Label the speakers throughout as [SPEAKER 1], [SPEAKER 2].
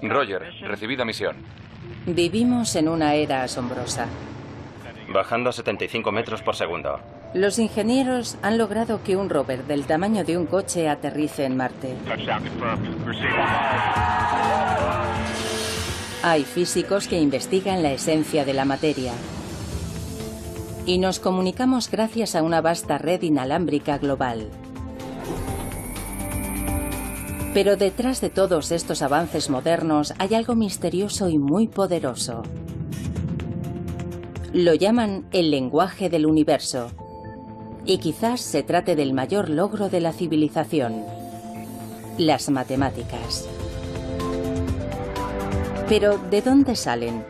[SPEAKER 1] Roger, recibida misión.
[SPEAKER 2] Vivimos en una era asombrosa.
[SPEAKER 3] Bajando a 75 metros por segundo.
[SPEAKER 2] Los ingenieros han logrado que un rover del tamaño de un coche aterrice en Marte. Hay físicos que investigan la esencia de la materia. Y nos comunicamos gracias a una vasta red inalámbrica global. Pero detrás de todos estos avances modernos hay algo misterioso y muy poderoso. Lo llaman el lenguaje del universo. Y quizás se trate del mayor logro de la civilización: las matemáticas. Pero, ¿de dónde salen?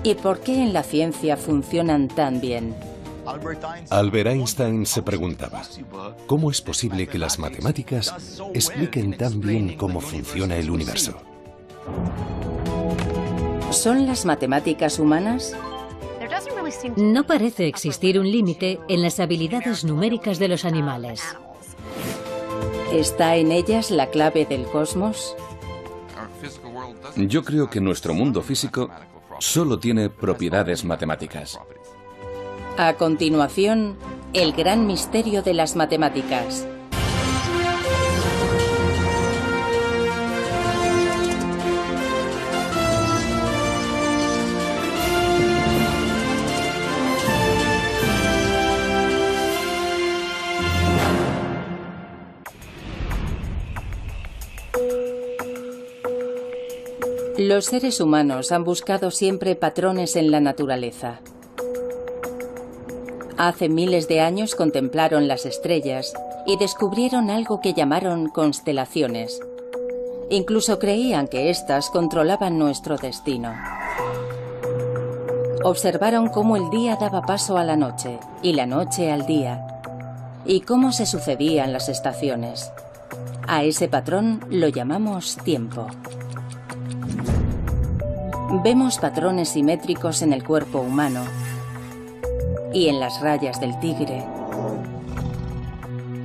[SPEAKER 2] ¿Y por qué en la ciencia funcionan tan bien?
[SPEAKER 4] Albert Einstein se preguntaba, ¿cómo es posible que las matemáticas expliquen tan bien cómo funciona el universo?
[SPEAKER 2] ¿Son las matemáticas humanas?
[SPEAKER 5] No parece existir un límite en las habilidades numéricas de los animales.
[SPEAKER 2] ¿Está en ellas la clave del cosmos?
[SPEAKER 1] Yo creo que nuestro mundo físico solo tiene propiedades matemáticas.
[SPEAKER 2] A continuación, el gran misterio de las matemáticas. Los seres humanos han buscado siempre patrones en la naturaleza. Hace miles de años contemplaron las estrellas y descubrieron algo que llamaron constelaciones. Incluso creían que éstas controlaban nuestro destino. Observaron cómo el día daba paso a la noche y la noche al día, y cómo se sucedían las estaciones. A ese patrón lo llamamos tiempo. Vemos patrones simétricos en el cuerpo humano y en las rayas del tigre.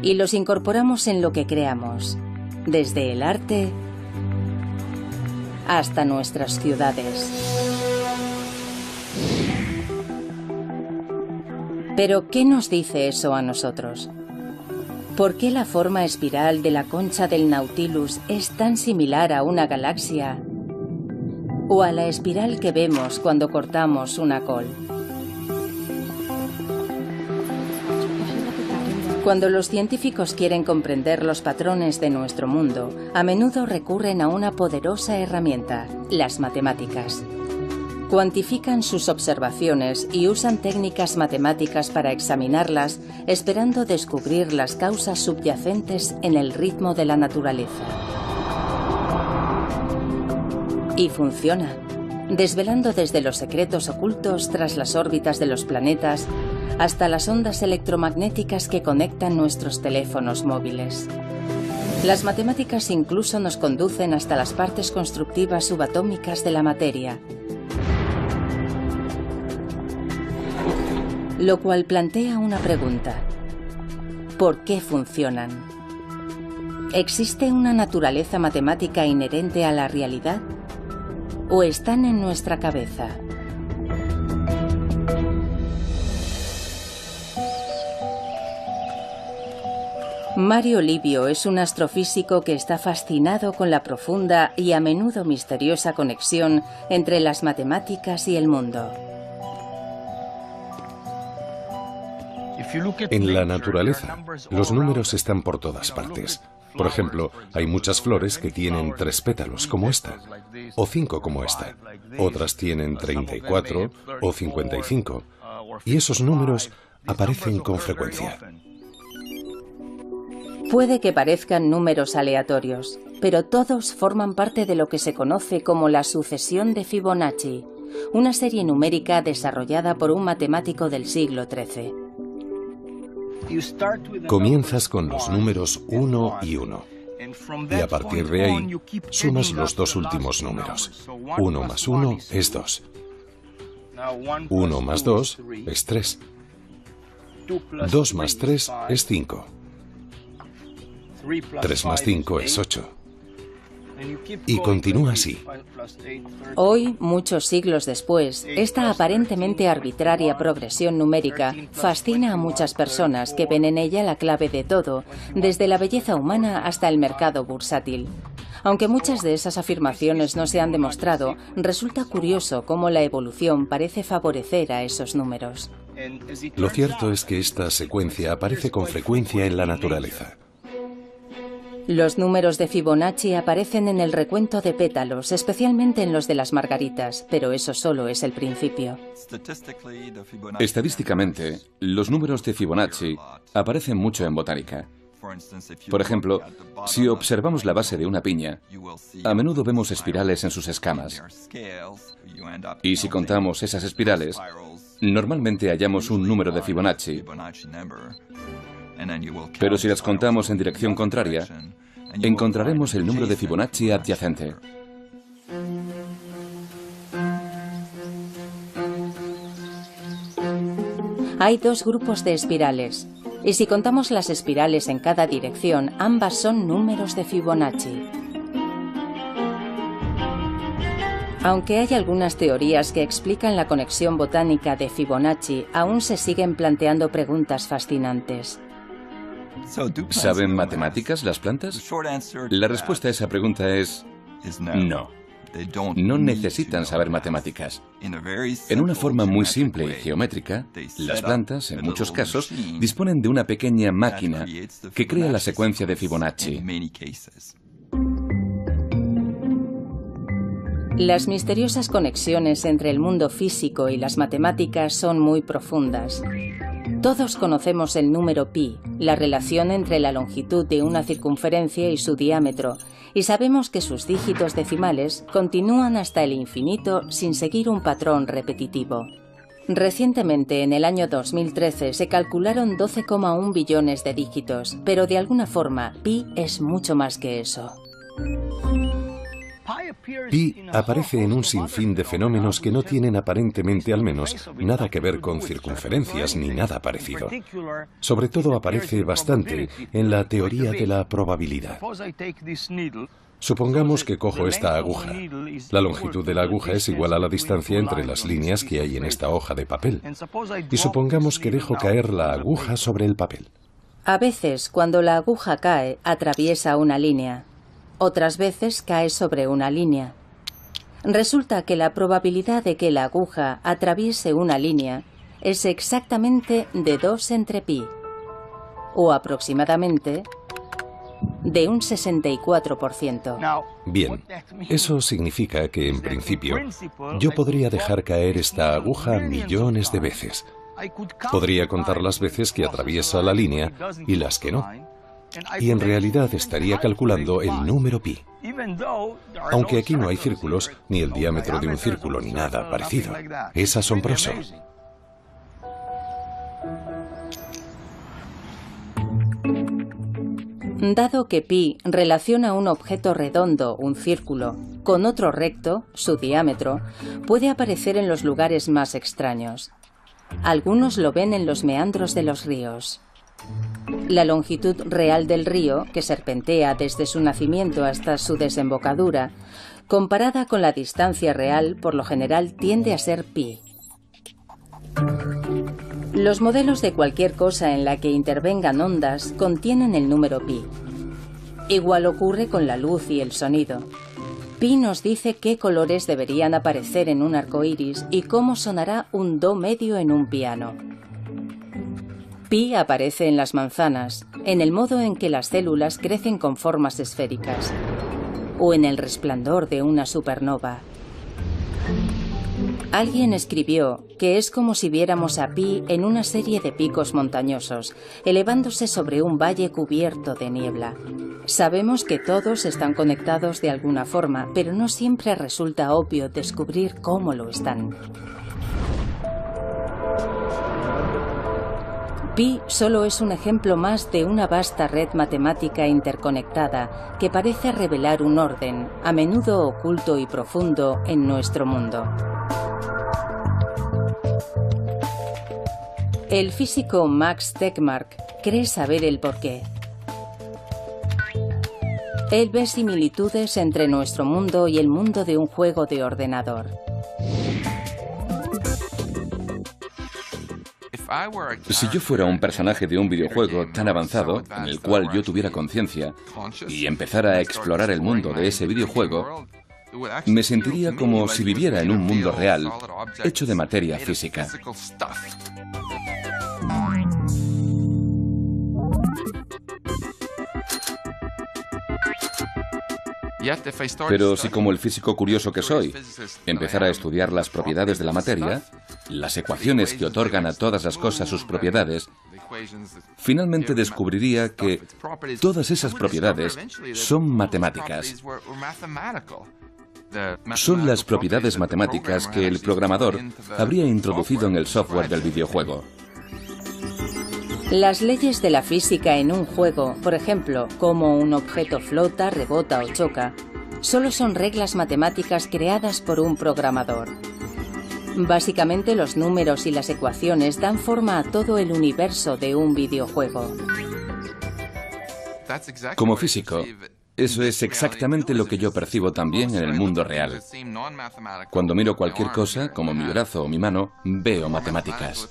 [SPEAKER 2] Y los incorporamos en lo que creamos, desde el arte hasta nuestras ciudades. Pero, ¿qué nos dice eso a nosotros? ¿Por qué la forma espiral de la concha del Nautilus es tan similar a una galaxia o a la espiral que vemos cuando cortamos una col? Cuando los científicos quieren comprender los patrones de nuestro mundo, a menudo recurren a una poderosa herramienta: las matemáticas. Cuantifican sus observaciones y usan técnicas matemáticas para examinarlas, esperando descubrir las causas subyacentes en el ritmo de la naturaleza. Y funciona, desvelando desde los secretos ocultos tras las órbitas de los planetas hasta las ondas electromagnéticas que conectan nuestros teléfonos móviles. Las matemáticas incluso nos conducen hasta las partes constructivas subatómicas de la materia, lo cual plantea una pregunta: ¿por qué funcionan? ¿Existe una naturaleza matemática inherente a la realidad? ¿O están en nuestra cabeza? Mario Livio es un astrofísico que está fascinado con la profunda y a menudo misteriosa conexión entre las matemáticas y el mundo.
[SPEAKER 4] En la naturaleza, los números están por todas partes. Por ejemplo, hay muchas flores que tienen 3 pétalos, como esta, o 5 como esta. Otras tienen 34 o 55, y esos números aparecen con frecuencia.
[SPEAKER 2] Puede que parezcan números aleatorios, pero todos forman parte de lo que se conoce como la sucesión de Fibonacci, una serie numérica desarrollada por un matemático del siglo XIII.
[SPEAKER 4] Comienzas con los números 1 y 1, y a partir de ahí sumas los dos últimos números. 1 más 1 es 2. 1 más 2 es 3. 2 más 3 es 5. 3 más 5 es 8. Y continúa así.
[SPEAKER 2] Hoy, muchos siglos después, esta aparentemente arbitraria progresión numérica fascina a muchas personas que ven en ella la clave de todo, desde la belleza humana hasta el mercado bursátil. Aunque muchas de esas afirmaciones no se han demostrado, resulta curioso cómo la evolución parece favorecer a esos números.
[SPEAKER 4] Lo cierto es que esta secuencia aparece con frecuencia en la naturaleza.
[SPEAKER 2] Los números de Fibonacci aparecen en el recuento de pétalos, especialmente en los de las margaritas, pero eso solo es el principio.
[SPEAKER 1] Estadísticamente, los números de Fibonacci aparecen mucho en botánica. Por ejemplo, si observamos la base de una piña, a menudo vemos espirales en sus escamas. Y si contamos esas espirales, normalmente hallamos un número de Fibonacci. Pero si las contamos en dirección contraria, encontraremos el número de Fibonacci adyacente.
[SPEAKER 2] Hay dos grupos de espirales, y si contamos las espirales en cada dirección, ambas son números de Fibonacci. Aunque hay algunas teorías que explican la conexión botánica de Fibonacci, aún se siguen planteando preguntas fascinantes.
[SPEAKER 1] ¿Saben matemáticas las plantas? La respuesta a esa pregunta es no. No necesitan saber matemáticas. En una forma muy simple y geométrica, las plantas, en muchos casos, disponen de una pequeña máquina que crea la secuencia de Fibonacci.
[SPEAKER 2] Las misteriosas conexiones entre el mundo físico y las matemáticas son muy profundas. Todos conocemos el número pi, la relación entre la longitud de una circunferencia y su diámetro, y sabemos que sus dígitos decimales continúan hasta el infinito sin seguir un patrón repetitivo. Recientemente, en el año 2013, se calcularon 12,1 billones de dígitos, pero de alguna forma, pi es mucho más que eso.
[SPEAKER 4] Pi aparece en un sinfín de fenómenos que no tienen aparentemente, al menos, nada que ver con circunferencias ni nada parecido. Sobre todo aparece bastante en la teoría de la probabilidad. Supongamos que cojo esta aguja. La longitud de la aguja es igual a la distancia entre las líneas que hay en esta hoja de papel. Y supongamos que dejo caer la aguja sobre el papel.
[SPEAKER 2] A veces, cuando la aguja cae, atraviesa una línea. Otras veces cae sobre una línea. Resulta que la probabilidad de que la aguja atraviese una línea es exactamente de 2 entre pi, o aproximadamente de un 64%.
[SPEAKER 4] Bien, eso significa que, en principio, yo podría dejar caer esta aguja millones de veces. Podría contar las veces que atraviesa la línea y las que no. Y en realidad estaría calculando el número pi. Aunque aquí no hay círculos, ni el diámetro de un círculo, ni nada parecido. Es asombroso.
[SPEAKER 2] Dado que pi relaciona un objeto redondo, un círculo, con otro recto, su diámetro, puede aparecer en los lugares más extraños. Algunos lo ven en los meandros de los ríos. La longitud real del río, que serpentea desde su nacimiento hasta su desembocadura, comparada con la distancia real, por lo general tiende a ser pi. Los modelos de cualquier cosa en la que intervengan ondas contienen el número pi. Igual ocurre con la luz y el sonido. Pi nos dice qué colores deberían aparecer en un arco iris y cómo sonará un do medio en un piano. Pi aparece en las manzanas, en el modo en que las células crecen con formas esféricas, o en el resplandor de una supernova. Alguien escribió que es como si viéramos a Pi en una serie de picos montañosos, elevándose sobre un valle cubierto de niebla. Sabemos que todos están conectados de alguna forma, pero no siempre resulta obvio descubrir cómo lo están. Pi solo es un ejemplo más de una vasta red matemática interconectada que parece revelar un orden, a menudo oculto y profundo, en nuestro mundo. El físico Max Tegmark cree saber el porqué. Él ve similitudes entre nuestro mundo y el mundo de un juego de ordenador.
[SPEAKER 1] Si yo fuera un personaje de un videojuego tan avanzado, en el cual yo tuviera conciencia, y empezara a explorar el mundo de ese videojuego, me sentiría como si viviera en un mundo real, hecho de materia física. Pero si, como el físico curioso que soy, empezara a estudiar las propiedades de la materia, las ecuaciones que otorgan a todas las cosas sus propiedades, finalmente descubriría que todas esas propiedades son matemáticas. Son las propiedades matemáticas que el programador habría introducido en el software del videojuego.
[SPEAKER 2] Las leyes de la física en un juego, por ejemplo, cómo un objeto flota, rebota o choca, solo son reglas matemáticas creadas por un programador. Básicamente, los números y las ecuaciones dan forma a todo el universo de un videojuego.
[SPEAKER 1] Como físico, eso es exactamente lo que yo percibo también en el mundo real. Cuando miro cualquier cosa, como mi brazo o mi mano, veo matemáticas.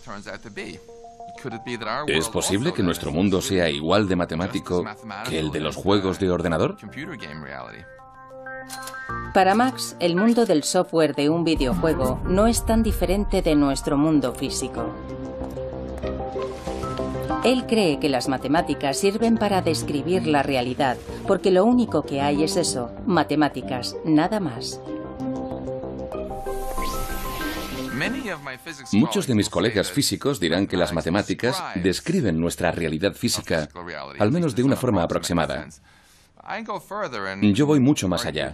[SPEAKER 1] ¿Es posible que nuestro mundo sea igual de matemático que el de los juegos de ordenador?
[SPEAKER 2] Para Max, el mundo del software de un videojuego no es tan diferente de nuestro mundo físico. Él cree que las matemáticas sirven para describir la realidad, porque lo único que hay es eso, matemáticas, nada más.
[SPEAKER 1] Muchos de mis colegas físicos dirán que las matemáticas describen nuestra realidad física, al menos de una forma aproximada. Yo voy mucho más allá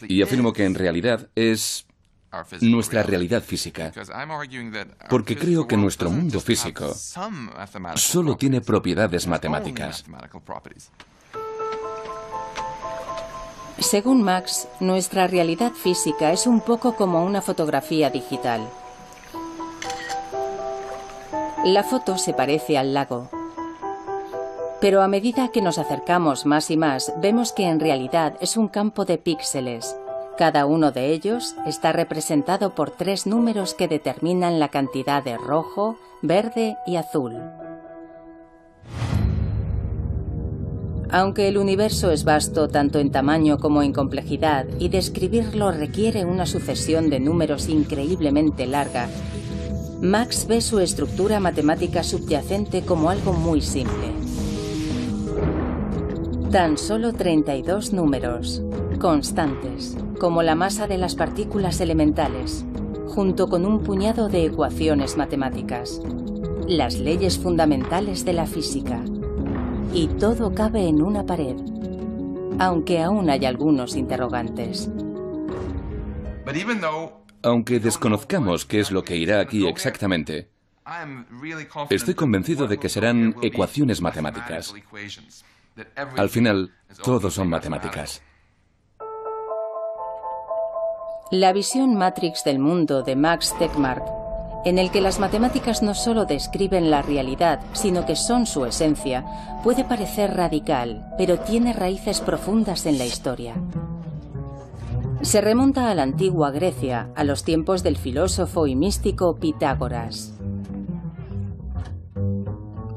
[SPEAKER 1] y afirmo que en realidad es nuestra realidad física, porque creo que nuestro mundo físico solo tiene propiedades matemáticas.
[SPEAKER 2] Según Max, nuestra realidad física es un poco como una fotografía digital. La foto se parece al lago, pero a medida que nos acercamos más y más, vemos que en realidad es un campo de píxeles. Cada uno de ellos está representado por 3 números que determinan la cantidad de rojo, verde y azul. Aunque el universo es vasto tanto en tamaño como en complejidad y describirlo requiere una sucesión de números increíblemente larga, Max ve su estructura matemática subyacente como algo muy simple. Tan solo 32 números, constantes, como la masa de las partículas elementales, junto con un puñado de ecuaciones matemáticas, las leyes fundamentales de la física. Y todo cabe en una pared, aunque aún hay algunos interrogantes.
[SPEAKER 1] Aunque desconozcamos qué es lo que irá aquí exactamente, estoy convencido de que serán ecuaciones matemáticas. Al final, todo son matemáticas.
[SPEAKER 2] La visión Matrix del mundo de Max Tegmark, en el que las matemáticas no solo describen la realidad, sino que son su esencia, puede parecer radical, pero tiene raíces profundas en la historia. Se remonta a la antigua Grecia, a los tiempos del filósofo y místico Pitágoras.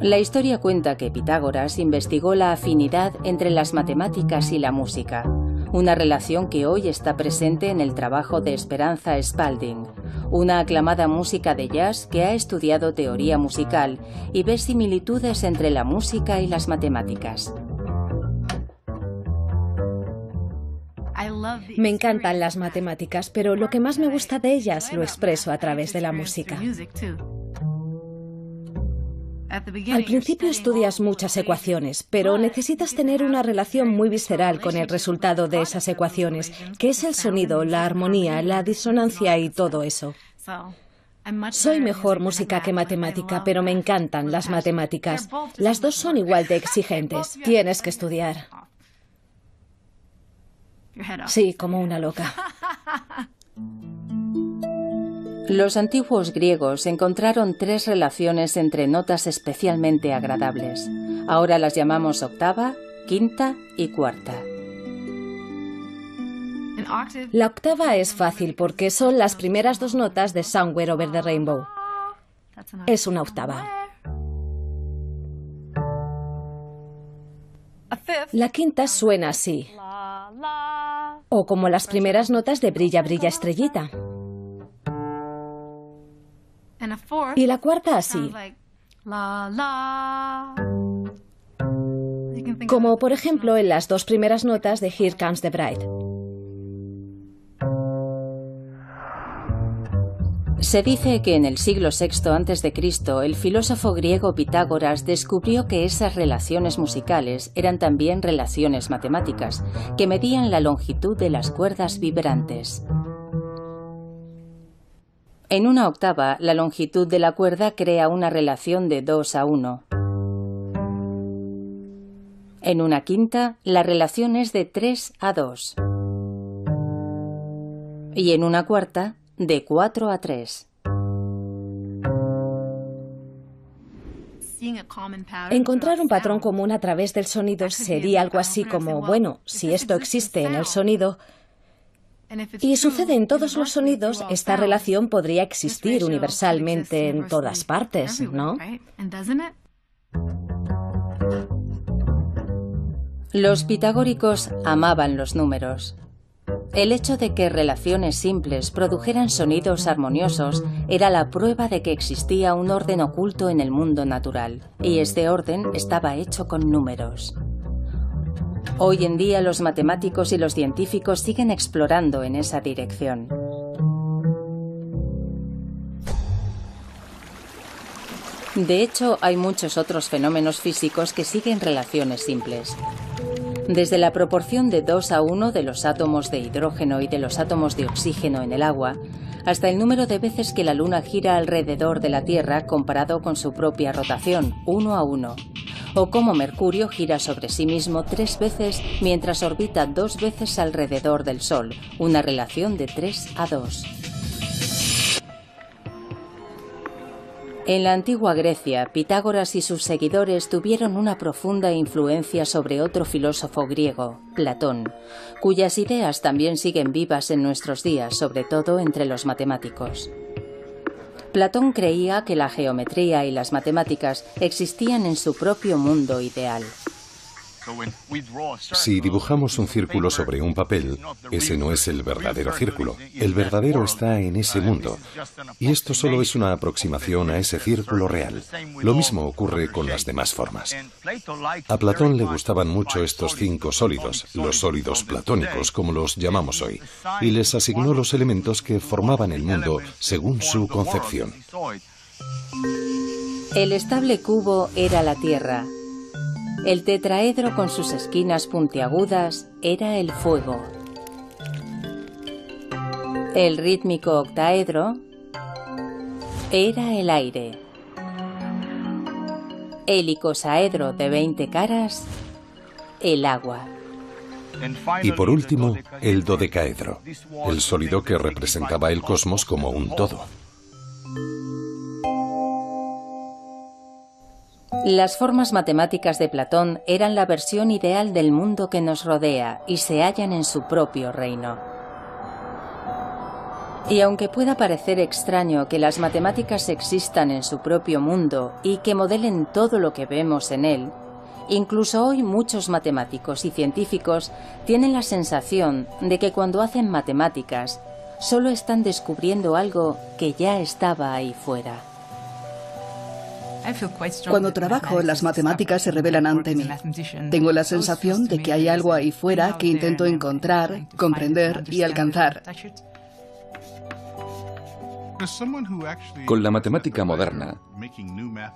[SPEAKER 2] La historia cuenta que Pitágoras investigó la afinidad entre las matemáticas y la música, una relación que hoy está presente en el trabajo de Esperanza Spalding, una aclamada música de jazz que ha estudiado teoría musical y ve similitudes entre la música y las matemáticas.
[SPEAKER 6] Me encantan las matemáticas, pero lo que más me gusta de ellas lo expreso a través de la música. Al principio estudias muchas ecuaciones, pero necesitas tener una relación muy visceral con el resultado de esas ecuaciones, que es el sonido, la armonía, la disonancia y todo eso. Soy mejor música que matemática, pero me encantan las matemáticas. Las dos son igual de exigentes. Tienes que estudiar. Sí, como una loca.
[SPEAKER 2] Los antiguos griegos encontraron 3 relaciones entre notas especialmente agradables. Ahora las llamamos octava, quinta y cuarta.
[SPEAKER 6] La octava es fácil porque son las primeras dos notas de Somewhere Over the Rainbow. Es una octava. La quinta suena así, o como las primeras notas de Brilla, brilla, estrellita. Y la cuarta así, como por ejemplo en las dos primeras notas de Here Comes the Bride.
[SPEAKER 2] Se dice que en el siglo VI a.C. el filósofo griego Pitágoras descubrió que esas relaciones musicales eran también relaciones matemáticas, que medían la longitud de las cuerdas vibrantes. En una octava, la longitud de la cuerda crea una relación de 2:1. En una quinta, la relación es de 3:2. Y en una cuarta, de 4:3.
[SPEAKER 6] Encontrar un patrón común a través del sonido sería algo así como, bueno, si esto existe en el sonido y sucede en todos los sonidos, esta relación podría existir universalmente en todas partes, ¿no?
[SPEAKER 2] Los pitagóricos amaban los números. El hecho de que relaciones simples produjeran sonidos armoniosos era la prueba de que existía un orden oculto en el mundo natural, y este orden estaba hecho con números. Hoy en día los matemáticos y los científicos siguen explorando en esa dirección. De hecho, hay muchos otros fenómenos físicos que siguen relaciones simples. Desde la proporción de 2:1 de los átomos de hidrógeno y de los átomos de oxígeno en el agua, hasta el número de veces que la Luna gira alrededor de la Tierra comparado con su propia rotación, 1:1, o cómo Mercurio gira sobre sí mismo 3 veces mientras orbita 2 veces alrededor del Sol, una relación de 3:2. En la antigua Grecia, Pitágoras y sus seguidores tuvieron una profunda influencia sobre otro filósofo griego, Platón, cuyas ideas también siguen vivas en nuestros días, sobre todo entre los matemáticos. Platón creía que la geometría y las matemáticas existían en su propio mundo ideal.
[SPEAKER 4] Si dibujamos un círculo sobre un papel, ese no es el verdadero círculo. El verdadero está en ese mundo. Y esto solo es una aproximación a ese círculo real. Lo mismo ocurre con las demás formas. A Platón le gustaban mucho estos 5 sólidos, los sólidos platónicos, como los llamamos hoy, y les asignó los elementos que formaban el mundo según su concepción.
[SPEAKER 2] El estable cubo era la Tierra. El tetraedro con sus esquinas puntiagudas era el fuego. El rítmico octaedro era el aire. El icosaedro de 20 caras, el agua.
[SPEAKER 4] Y por último, el dodecaedro, el sólido que representaba el cosmos como un todo.
[SPEAKER 2] Las formas matemáticas de Platón eran la versión ideal del mundo que nos rodea y se hallan en su propio reino. Y aunque pueda parecer extraño que las matemáticas existan en su propio mundo y que modelen todo lo que vemos en él, incluso hoy muchos matemáticos y científicos tienen la sensación de que cuando hacen matemáticas solo están descubriendo algo que ya estaba ahí fuera.
[SPEAKER 7] Cuando trabajo, las matemáticas se revelan ante mí. Tengo la sensación de que hay algo ahí fuera que intento encontrar, comprender y alcanzar.
[SPEAKER 1] Con la matemática moderna,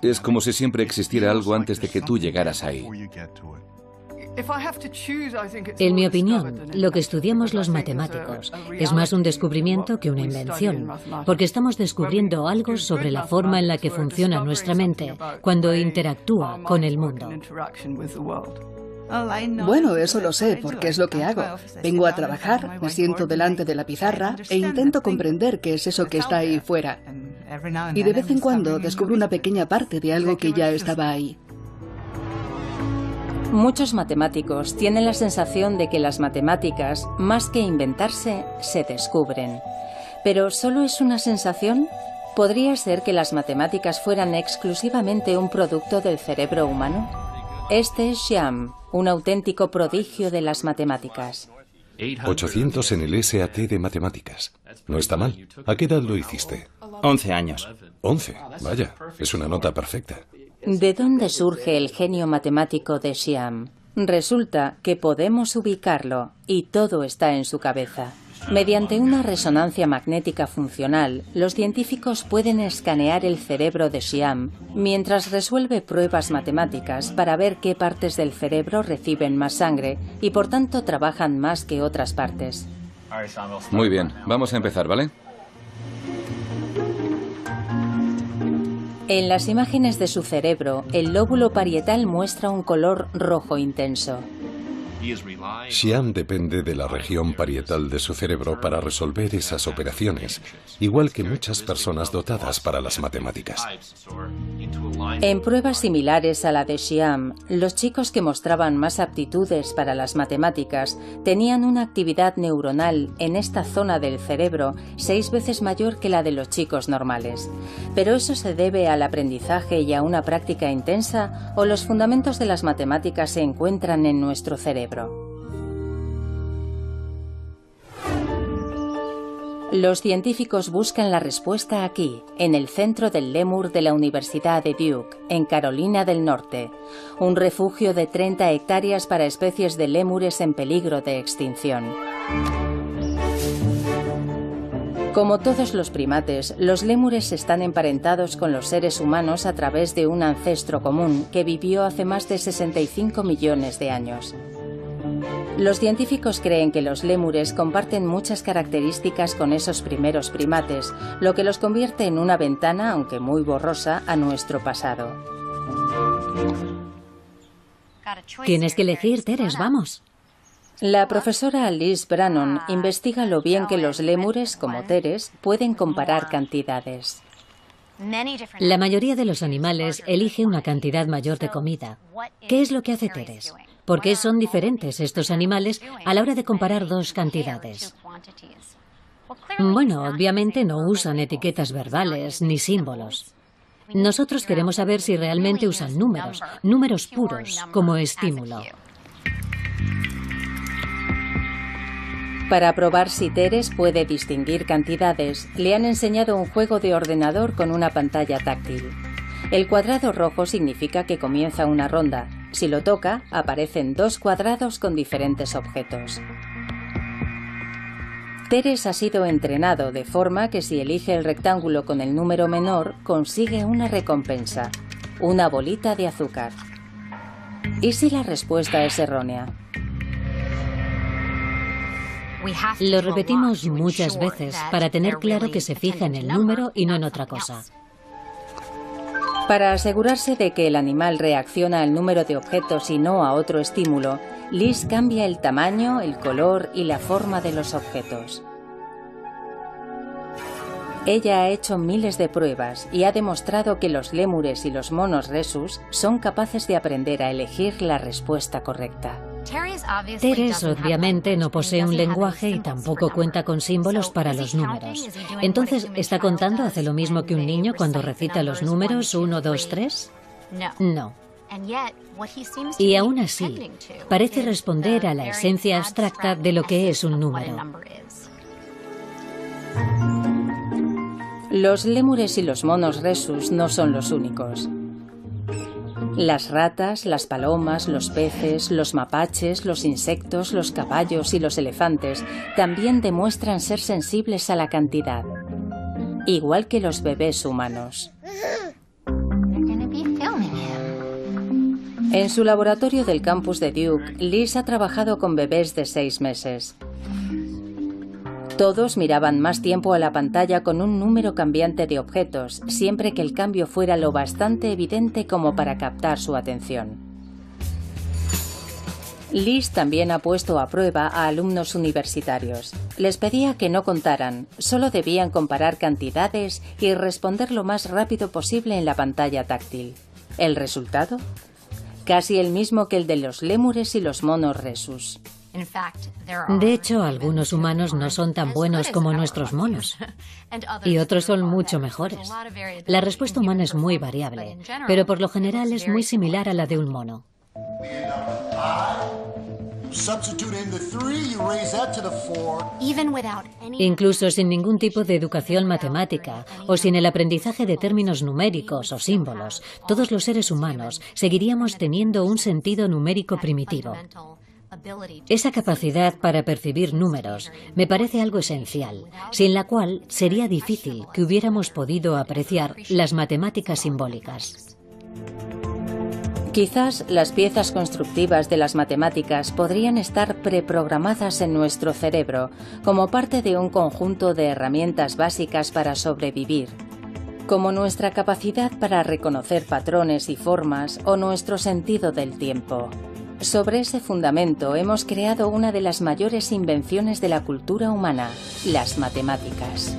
[SPEAKER 1] es como si siempre existiera algo antes de que tú llegaras ahí.
[SPEAKER 5] En mi opinión, lo que estudiamos los matemáticos es más un descubrimiento que una invención, porque estamos descubriendo algo sobre la forma en la que funciona nuestra mente cuando interactúa con el mundo.
[SPEAKER 7] Bueno, eso lo sé, porque es lo que hago. Vengo a trabajar, me siento delante de la pizarra e intento comprender qué es eso que está ahí fuera. Y de vez en cuando descubro una pequeña parte de algo que ya estaba ahí.
[SPEAKER 2] Muchos matemáticos tienen la sensación de que las matemáticas, más que inventarse, se descubren. ¿Pero solo es una sensación? ¿Podría ser que las matemáticas fueran exclusivamente un producto del cerebro humano? Este es Xiam, un auténtico prodigio de las matemáticas.
[SPEAKER 4] 800 en el SAT de matemáticas. No está mal. ¿A qué edad lo hiciste?
[SPEAKER 3] 11 años.
[SPEAKER 4] 11. Vaya, es una nota perfecta.
[SPEAKER 2] ¿De dónde surge el genio matemático de Xiam? Resulta que podemos ubicarlo y todo está en su cabeza. Mediante una resonancia magnética funcional, los científicos pueden escanear el cerebro de Xiam mientras resuelve pruebas matemáticas para ver qué partes del cerebro reciben más sangre y por tanto trabajan más que otras partes.
[SPEAKER 1] Muy bien, vamos a empezar, ¿vale?
[SPEAKER 2] En las imágenes de su cerebro, el lóbulo parietal muestra un color rojo intenso.
[SPEAKER 4] Xiam depende de la región parietal de su cerebro para resolver esas operaciones, igual que muchas personas dotadas para las matemáticas.
[SPEAKER 2] En pruebas similares a la de Xiam, los chicos que mostraban más aptitudes para las matemáticas tenían una actividad neuronal en esta zona del cerebro 6 veces mayor que la de los chicos normales. ¿Pero eso se debe al aprendizaje y a una práctica intensa o los fundamentos de las matemáticas se encuentran en nuestro cerebro? Los científicos buscan la respuesta aquí, en el centro del lémur de la Universidad de Duke, en Carolina del Norte, un refugio de 30 hectáreas para especies de lémures en peligro de extinción. Como todos los primates, los lémures están emparentados con los seres humanos a través de un ancestro común que vivió hace más de 65 millones de años. Los científicos creen que los lémures comparten muchas características con esos primeros primates, lo que los convierte en una ventana, aunque muy borrosa, a nuestro pasado.
[SPEAKER 5] Tienes que elegir, Teres, vamos.
[SPEAKER 2] La profesora Liz Brannon investiga lo bien que los lémures, como Teres, pueden comparar cantidades.
[SPEAKER 5] La mayoría de los animales elige una cantidad mayor de comida. ¿Qué es lo que hace Teres? ¿Por qué son diferentes estos animales a la hora de comparar dos cantidades? Bueno, obviamente no usan etiquetas verbales ni símbolos. Nosotros queremos saber si realmente usan números puros, como estímulo.
[SPEAKER 2] Para probar si Teres puede distinguir cantidades, le han enseñado un juego de ordenador con una pantalla táctil. El cuadrado rojo significa que comienza una ronda. Si lo toca, aparecen 2 cuadrados con diferentes objetos. Teres ha sido entrenado de forma que si elige el rectángulo con el número menor, consigue una recompensa, una bolita de azúcar. ¿Y si la respuesta es errónea?
[SPEAKER 5] Lo repetimos muchas veces para tener claro que se fija en el número y no en otra cosa.
[SPEAKER 2] Para asegurarse de que el animal reacciona al número de objetos y no a otro estímulo, Liz cambia el tamaño, el color y la forma de los objetos. Ella ha hecho miles de pruebas y ha demostrado que los lémures y los monos rhesus son capaces de aprender a elegir la respuesta correcta.
[SPEAKER 5] Teres obviamente no posee un lenguaje y tampoco cuenta con símbolos para los números. Entonces, ¿está contando hace lo mismo que un niño cuando recita los números 1, 2, 3? No. Y aún así, parece responder a la esencia abstracta de lo que es un número.
[SPEAKER 2] Los lémures y los monos rhesus no son los únicos. Las ratas, las palomas, los peces, los mapaches, los insectos, los caballos y los elefantes también demuestran ser sensibles a la cantidad, igual que los bebés humanos. En su laboratorio del campus de Duke, Liz ha trabajado con bebés de 6 meses. Todos miraban más tiempo a la pantalla con un número cambiante de objetos, siempre que el cambio fuera lo bastante evidente como para captar su atención. Liz también ha puesto a prueba a alumnos universitarios. Les pedía que no contaran, solo debían comparar cantidades y responder lo más rápido posible en la pantalla táctil. ¿El resultado? casi el mismo que el de los lémures y los monos rhesus.
[SPEAKER 5] De hecho, algunos humanos no son tan buenos como nuestros monos y otros son mucho mejores. La respuesta humana es muy variable, pero por lo general es muy similar a la de un mono. Incluso sin ningún tipo de educación matemática o sin el aprendizaje de términos numéricos o símbolos, todos los seres humanos seguiríamos teniendo un sentido numérico primitivo. Esa capacidad para percibir números me parece algo esencial, sin la cual sería difícil que hubiéramos podido apreciar las matemáticas simbólicas.
[SPEAKER 2] Quizás las piezas constructivas de las matemáticas podrían estar preprogramadas en nuestro cerebro como parte de un conjunto de herramientas básicas para sobrevivir, como nuestra capacidad para reconocer patrones y formas o nuestro sentido del tiempo. Sobre ese fundamento hemos creado una de las mayores invenciones de la cultura humana, las matemáticas.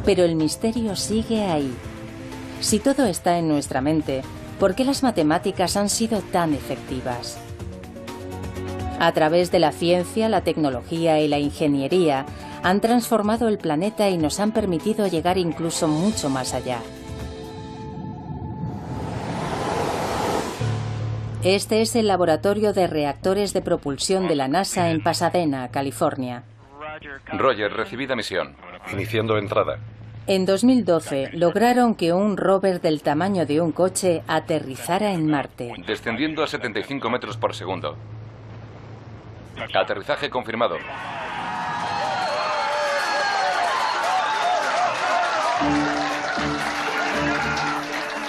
[SPEAKER 2] Pero el misterio sigue ahí. Si todo está en nuestra mente, ¿por qué las matemáticas han sido tan efectivas? A través de la ciencia, la tecnología y la ingeniería, han transformado el planeta y nos han permitido llegar incluso mucho más allá. Este es el laboratorio de reactores de propulsión de la NASA en Pasadena, California.
[SPEAKER 1] Roger, recibida misión.
[SPEAKER 4] Iniciando entrada.
[SPEAKER 2] En 2012 lograron que un rover del tamaño de un coche aterrizara en Marte.
[SPEAKER 1] Descendiendo a 75 metros por segundo. Aterrizaje confirmado.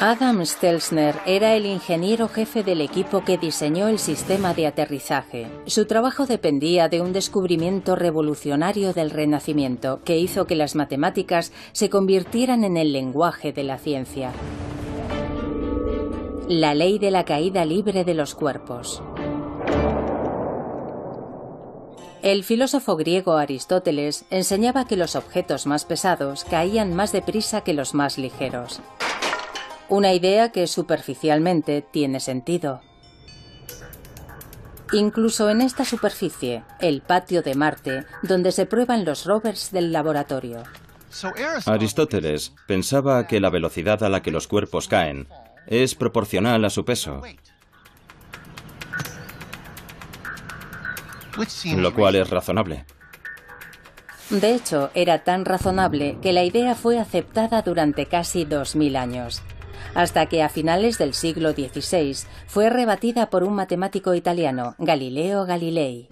[SPEAKER 2] Adam Stelzner era el ingeniero jefe del equipo que diseñó el sistema de aterrizaje. Su trabajo dependía de un descubrimiento revolucionario del Renacimiento que hizo que las matemáticas se convirtieran en el lenguaje de la ciencia. La ley de la caída libre de los cuerpos. El filósofo griego Aristóteles enseñaba que los objetos más pesados caían más deprisa que los más ligeros. Una idea que superficialmente tiene sentido. Incluso en esta superficie, el patio de Marte, donde se prueban los rovers del laboratorio.
[SPEAKER 8] Aristóteles pensaba que la velocidad a la que los cuerpos caen es proporcional a su peso, lo cual es razonable.
[SPEAKER 2] De hecho, era tan razonable que la idea fue aceptada durante casi 2000 años. Hasta que a finales del siglo XVI fue rebatida por un matemático italiano, Galileo Galilei.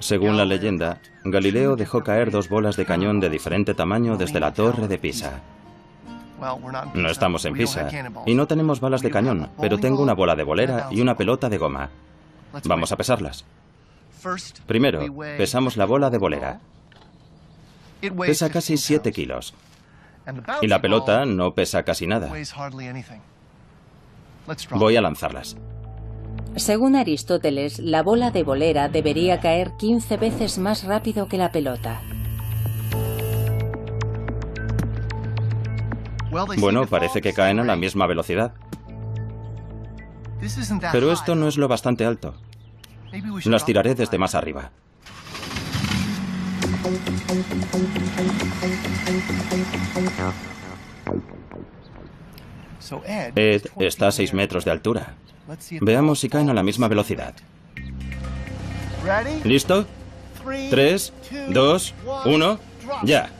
[SPEAKER 8] Según la leyenda, Galileo dejó caer 2 bolas de cañón de diferente tamaño desde la torre de Pisa. No estamos en Pisa y no tenemos balas de cañón, pero tengo una bola de bolera y una pelota de goma. Vamos a pesarlas. Primero, pesamos la bola de bolera. Pesa casi 7 kilos. Y la pelota no pesa casi nada. Voy a lanzarlas.
[SPEAKER 2] Según Aristóteles, la bola de bolera debería caer 15 veces más rápido que la pelota.
[SPEAKER 8] Bueno, parece que caen a la misma velocidad. Pero esto no es lo bastante alto. Las tiraré desde más arriba. Ed está a 6 metros de altura. Veamos si caen a la misma velocidad. ¿Listo? 3, 2, 1, ya.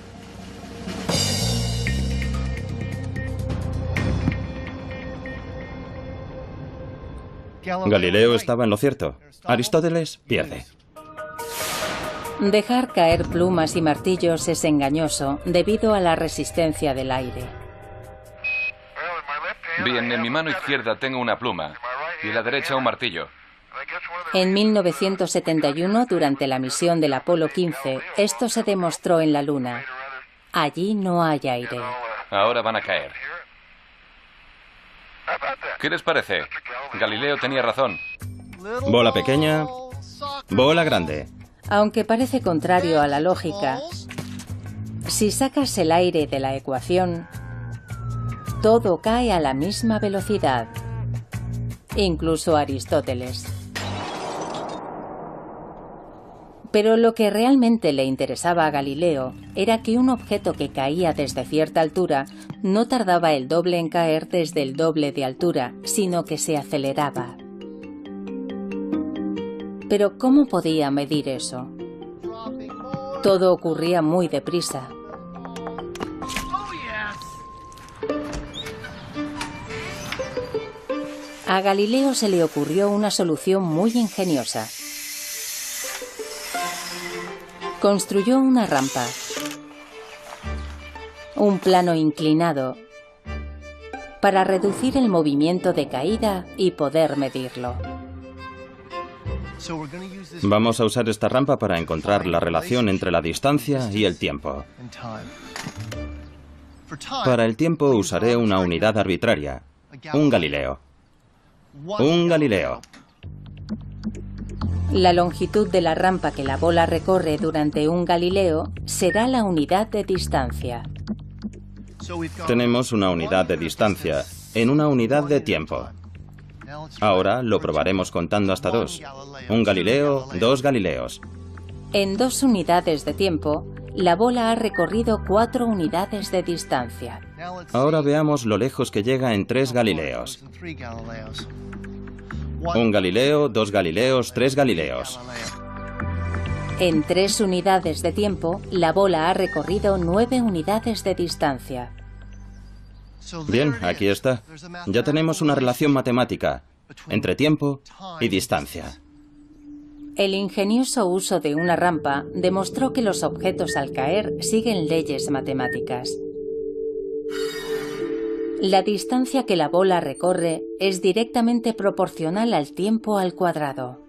[SPEAKER 8] Galileo estaba en lo cierto. Aristóteles pierde.
[SPEAKER 2] Dejar caer plumas y martillos es engañoso debido a la resistencia del aire.
[SPEAKER 1] Bien, en mi mano izquierda tengo una pluma y en la derecha un martillo.
[SPEAKER 2] En 1971, durante la misión del Apolo 15, esto se demostró en la Luna. Allí no hay aire.
[SPEAKER 1] Ahora van a caer. ¿Qué les parece? Galileo tenía razón.
[SPEAKER 8] Bola pequeña, bola grande.
[SPEAKER 2] Aunque parece contrario a la lógica, si sacas el aire de la ecuación, todo cae a la misma velocidad, incluso Aristóteles. Pero lo que realmente le interesaba a Galileo era que un objeto que caía desde cierta altura no tardaba el doble en caer desde el doble de altura, sino que se aceleraba. Pero ¿cómo podía medir eso? Todo ocurría muy deprisa. A Galileo se le ocurrió una solución muy ingeniosa. Construyó una rampa, un plano inclinado, para reducir el movimiento de caída y poder medirlo.
[SPEAKER 8] Vamos a usar esta rampa para encontrar la relación entre la distancia y el tiempo. Para el tiempo usaré una unidad arbitraria, un Galileo. Un Galileo.
[SPEAKER 2] La longitud de la rampa que la bola recorre durante un Galileo será la unidad de distancia.
[SPEAKER 8] Tenemos una unidad de distancia en una unidad de tiempo. Ahora lo probaremos contando hasta 2. Un Galileo, 2 Galileos.
[SPEAKER 2] En 2 unidades de tiempo, la bola ha recorrido 4 unidades de distancia.
[SPEAKER 8] Ahora veamos lo lejos que llega en 3 Galileos. Un Galileo, 2 Galileos, 3 Galileos.
[SPEAKER 2] En 3 unidades de tiempo, la bola ha recorrido 9 unidades de distancia.
[SPEAKER 8] Bien, aquí está. Ya tenemos una relación matemática entre tiempo y distancia.
[SPEAKER 2] El ingenioso uso de una rampa demostró que los objetos al caer siguen leyes matemáticas. La distancia que la bola recorre es directamente proporcional al tiempo al cuadrado.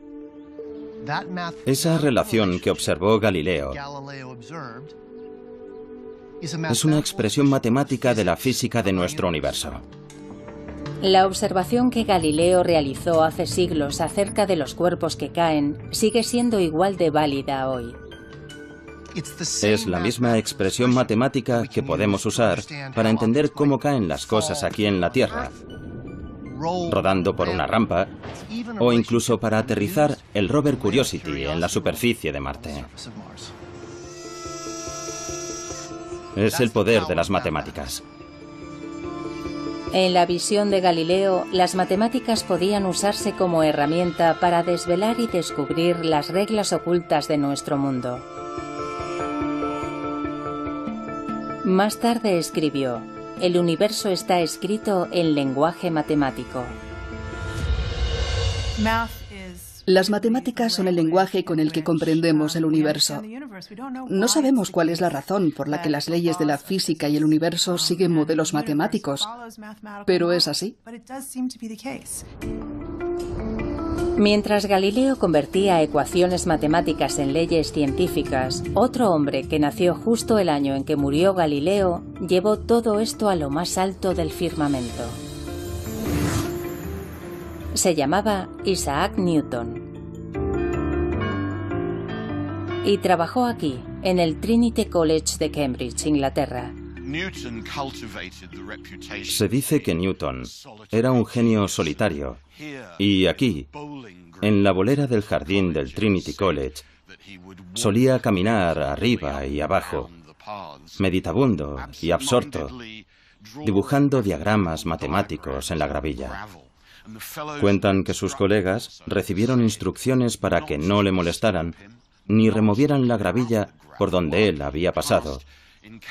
[SPEAKER 8] Esa relación que observó Galileo es una expresión matemática de la física de nuestro universo.
[SPEAKER 2] La observación que Galileo realizó hace siglos acerca de los cuerpos que caen sigue siendo igual de válida hoy.
[SPEAKER 8] Es la misma expresión matemática que podemos usar para entender cómo caen las cosas aquí en la Tierra, rodando por una rampa, o incluso para aterrizar el rover Curiosity en la superficie de Marte. Es el poder de las matemáticas.
[SPEAKER 2] En la visión de Galileo, las matemáticas podían usarse como herramienta para desvelar y descubrir las reglas ocultas de nuestro mundo. Más tarde escribió: "El universo está escrito en lenguaje matemático".
[SPEAKER 7] Las matemáticas son el lenguaje con el que comprendemos el universo. No sabemos cuál es la razón por la que las leyes de la física y el universo siguen modelos matemáticos, pero es así.
[SPEAKER 2] Mientras Galileo convertía ecuaciones matemáticas en leyes científicas, otro hombre que nació justo el año en que murió Galileo llevó todo esto a lo más alto del firmamento. Se llamaba Isaac Newton. Y trabajó aquí, en el Trinity College de Cambridge, Inglaterra.
[SPEAKER 8] Se dice que Newton era un genio solitario, y aquí, en la bolera del jardín del Trinity College, solía caminar arriba y abajo, meditabundo y absorto, dibujando diagramas matemáticos en la gravilla. Cuentan que sus colegas recibieron instrucciones para que no le molestaran ni removieran la gravilla por donde él había pasado,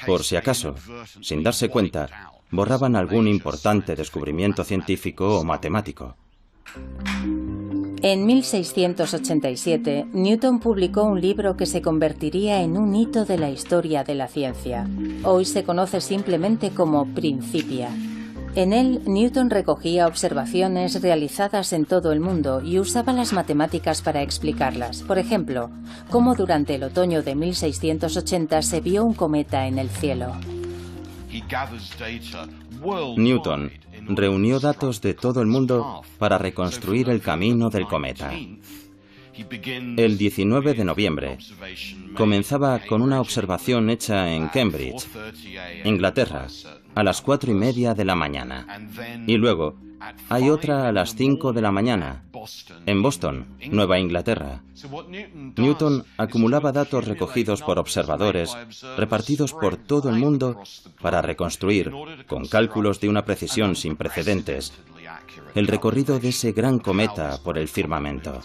[SPEAKER 8] por si acaso, sin darse cuenta, borraban algún importante descubrimiento científico o matemático.
[SPEAKER 2] En 1687, Newton publicó un libro que se convertiría en un hito de la historia de la ciencia. Hoy se conoce simplemente como Principia. En él, Newton recogía observaciones realizadas en todo el mundo y usaba las matemáticas para explicarlas. Por ejemplo, cómo durante el otoño de 1680 se vio un cometa en el cielo.
[SPEAKER 8] Newton reunió datos de todo el mundo para reconstruir el camino del cometa. El 19 de noviembre comenzaba con una observación hecha en Cambridge, Inglaterra, a las 4:30 de la mañana. Y luego hay otra a las 5 de la mañana, en Boston, Nueva Inglaterra. Newton acumulaba datos recogidos por observadores repartidos por todo el mundo para reconstruir, con cálculos de una precisión sin precedentes, el recorrido de ese gran cometa por el firmamento.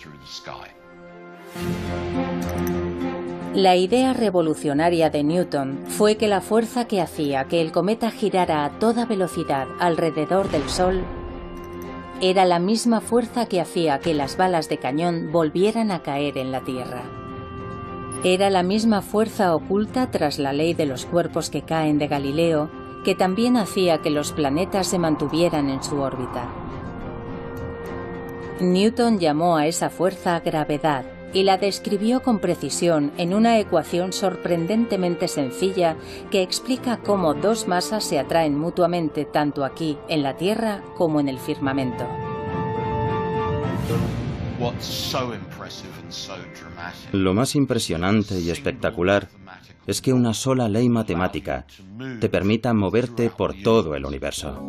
[SPEAKER 2] La idea revolucionaria de Newton fue que la fuerza que hacía que el cometa girara a toda velocidad alrededor del Sol era la misma fuerza que hacía que las balas de cañón volvieran a caer en la Tierra. Era la misma fuerza oculta tras la ley de los cuerpos que caen de Galileo, que también hacía que los planetas se mantuvieran en su órbita. Newton llamó a esa fuerza gravedad y la describió con precisión en una ecuación sorprendentemente sencilla que explica cómo dos masas se atraen mutuamente tanto aquí, en la Tierra, como en el firmamento.
[SPEAKER 8] Lo más impresionante y espectacular es que una sola ley matemática te permita moverte por todo el universo.